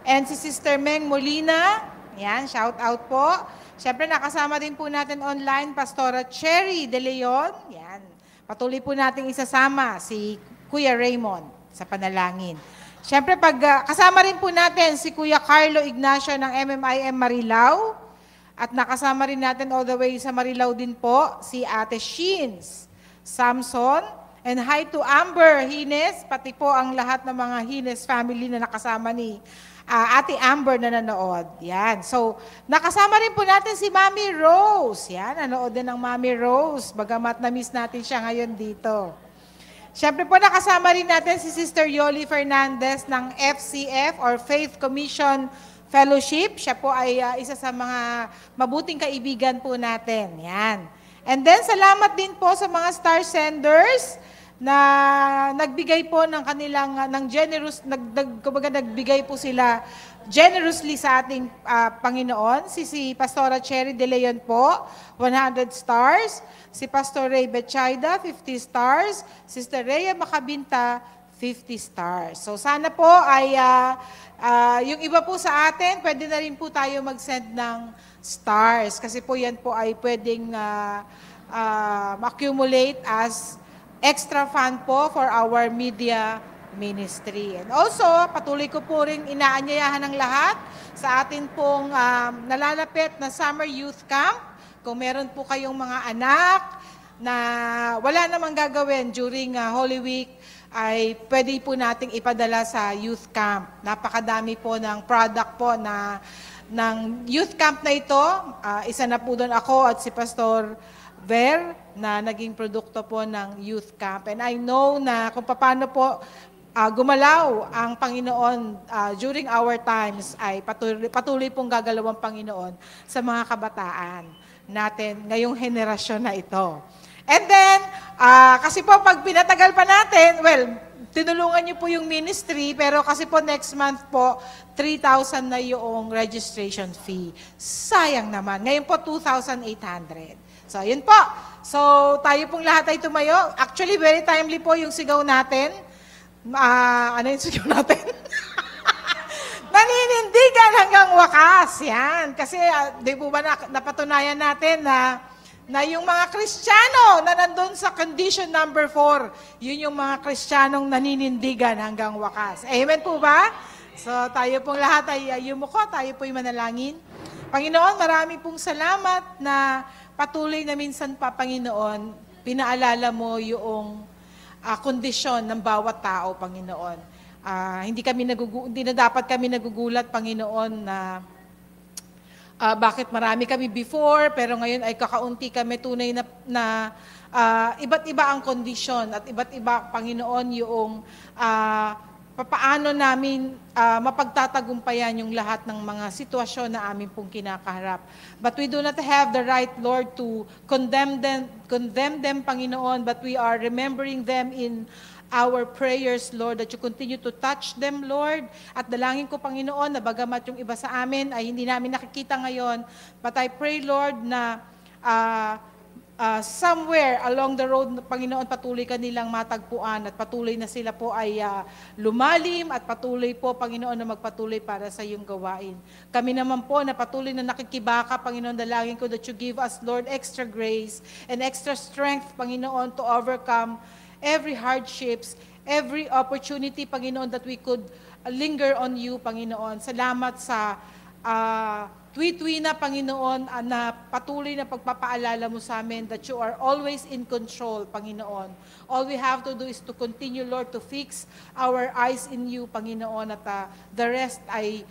and si Sister Meng Molina. Yan, shout out po. Siyempre nakasama din po natin online Pastora Cherry De Leon. Yan, patuloy po nating isasama si Kuya Raymond sa panalangin. Siyempre kasama rin po natin si Kuya Carlo Ignacio ng MMIM Marilao. At nakasama rin natin all the way sa Marilao din po, si Ate Sheens Samson. And hi to Amber Hines, pati po ang lahat ng mga Hines family na nakasama ni Ate Amber na nanood. Yan. So, nakasama rin po natin si Mami Rose. Yan, nanood din ng Mami Rose, bagamat na-miss natin siya ngayon dito. Siyempre po nakasama rin natin si Sister Yoli Fernandez ng FCF or Faith Commission Fellowship. Siya po ay isa sa mga mabuting kaibigan po natin. Yan. And then, salamat din po sa mga star senders na nagbigay po ng kanilang, nagbigay po sila generously sa ating Panginoon. Si Pastora Cherry De Leon po, 100 stars. Si Pastor Ray Betchayda, 50 stars. Sister Rhea Macabinta, 50 stars. So sana po ay yung iba po sa atin, pwede na rin po tayo mag-send ng stars kasi po yan po ay pwedeng accumulate as extra fund po for our media ministry. And also, patuloy ko po rin inaanyayahan ng lahat sa atin pong nalalapit na Summer Youth Camp. Kung meron po kayong mga anak na wala namang gagawin during Holy Week, ay pwede po nating ipadala sa youth camp. Napakadami po ng product po ng youth camp na ito. Isa na po doon ako at si Pastor Ver na naging produkto po ng youth camp. And I know na kung paano po gumalaw ang Panginoon during our times ay patuloy pong gagalaw ang Panginoon sa mga kabataan natin ngayong henerasyon na ito. And then, kasi po pag pinatagal pa natin, well, tinulungan niyo po yung ministry, pero kasi po next month po, 3,000 na yung registration fee. Sayang naman. Ngayon po, 2,800. So, yun po. So, tayo pong lahat ay tumayo. Actually, very timely po yung sigaw natin. Ano yung sigaw natin? Naninindigan hanggang wakas. Yan. Kasi, di po ba napatunayan natin na yung mga Kristiyano na nandun sa condition number 4, yun yung mga Kristiyanong naninindigan hanggang wakas. Amen po ba? So tayo pong lahat ay yumuko, tayo po'y manalangin. Panginoon, marami pong salamat na patuloy na minsan pa, Panginoon, pinaalala mo yung kondisyon ng bawat tao, Panginoon. Hindi na dapat kami nagugulat, Panginoon, na bakit marami kami before, pero ngayon ay kakaunti kami, tunay na iba't iba ang kondisyon at iba't iba, Panginoon, yung papaano namin mapagtatagumpayan yung lahat ng mga sitwasyon na amin pong kinakaharap. But we do not have the right, Lord, to condemn them, Panginoon, but we are remembering them in our prayers, Lord, that you continue to touch them, Lord. At dalangin ko, Panginoon, na bagamat yung iba sa amin ay hindi namin nakikita ngayon, but I pray, Lord, na somewhere along the road, Panginoon, patuloy ka nilang matagpuan at patuloy na sila po ay lumalim at patuloy po, Panginoon, na magpatuloy para sa iyong gawain. Kami naman po na patuloy na nakikibaka, Panginoon, dalangin ko that you give us, Lord, extra grace and extra strength, Panginoon, to overcome every hardships, every opportunity, Panginoon, that we could linger on you, Panginoon. Salamat sa tuwi-tuwi na, Panginoon, na patuloy na pagpapaalala mo sa amin that you are always in control, Panginoon. All we have to do is to continue, Lord, to fix our eyes in you, Panginoon, at the rest ay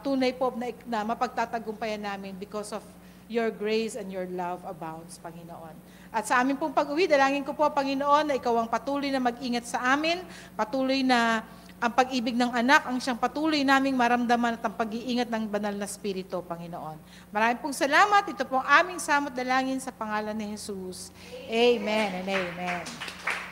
tunay po na mapagtatagumpayan namin because of your grace and your love abounds, Panginoon. At sa amin pong pag-uwi, dalangin ko po, Panginoon, na ikaw ang patuloy na mag-ingat sa amin, patuloy na ang pag-ibig ng anak, ang siyang patuloy naming maramdaman at ang pag-iingat ng banal na Espiritu, Panginoon. Maraming pong salamat. Ito po ang aming samot dalangin sa pangalan ni Jesus. Amen and amen.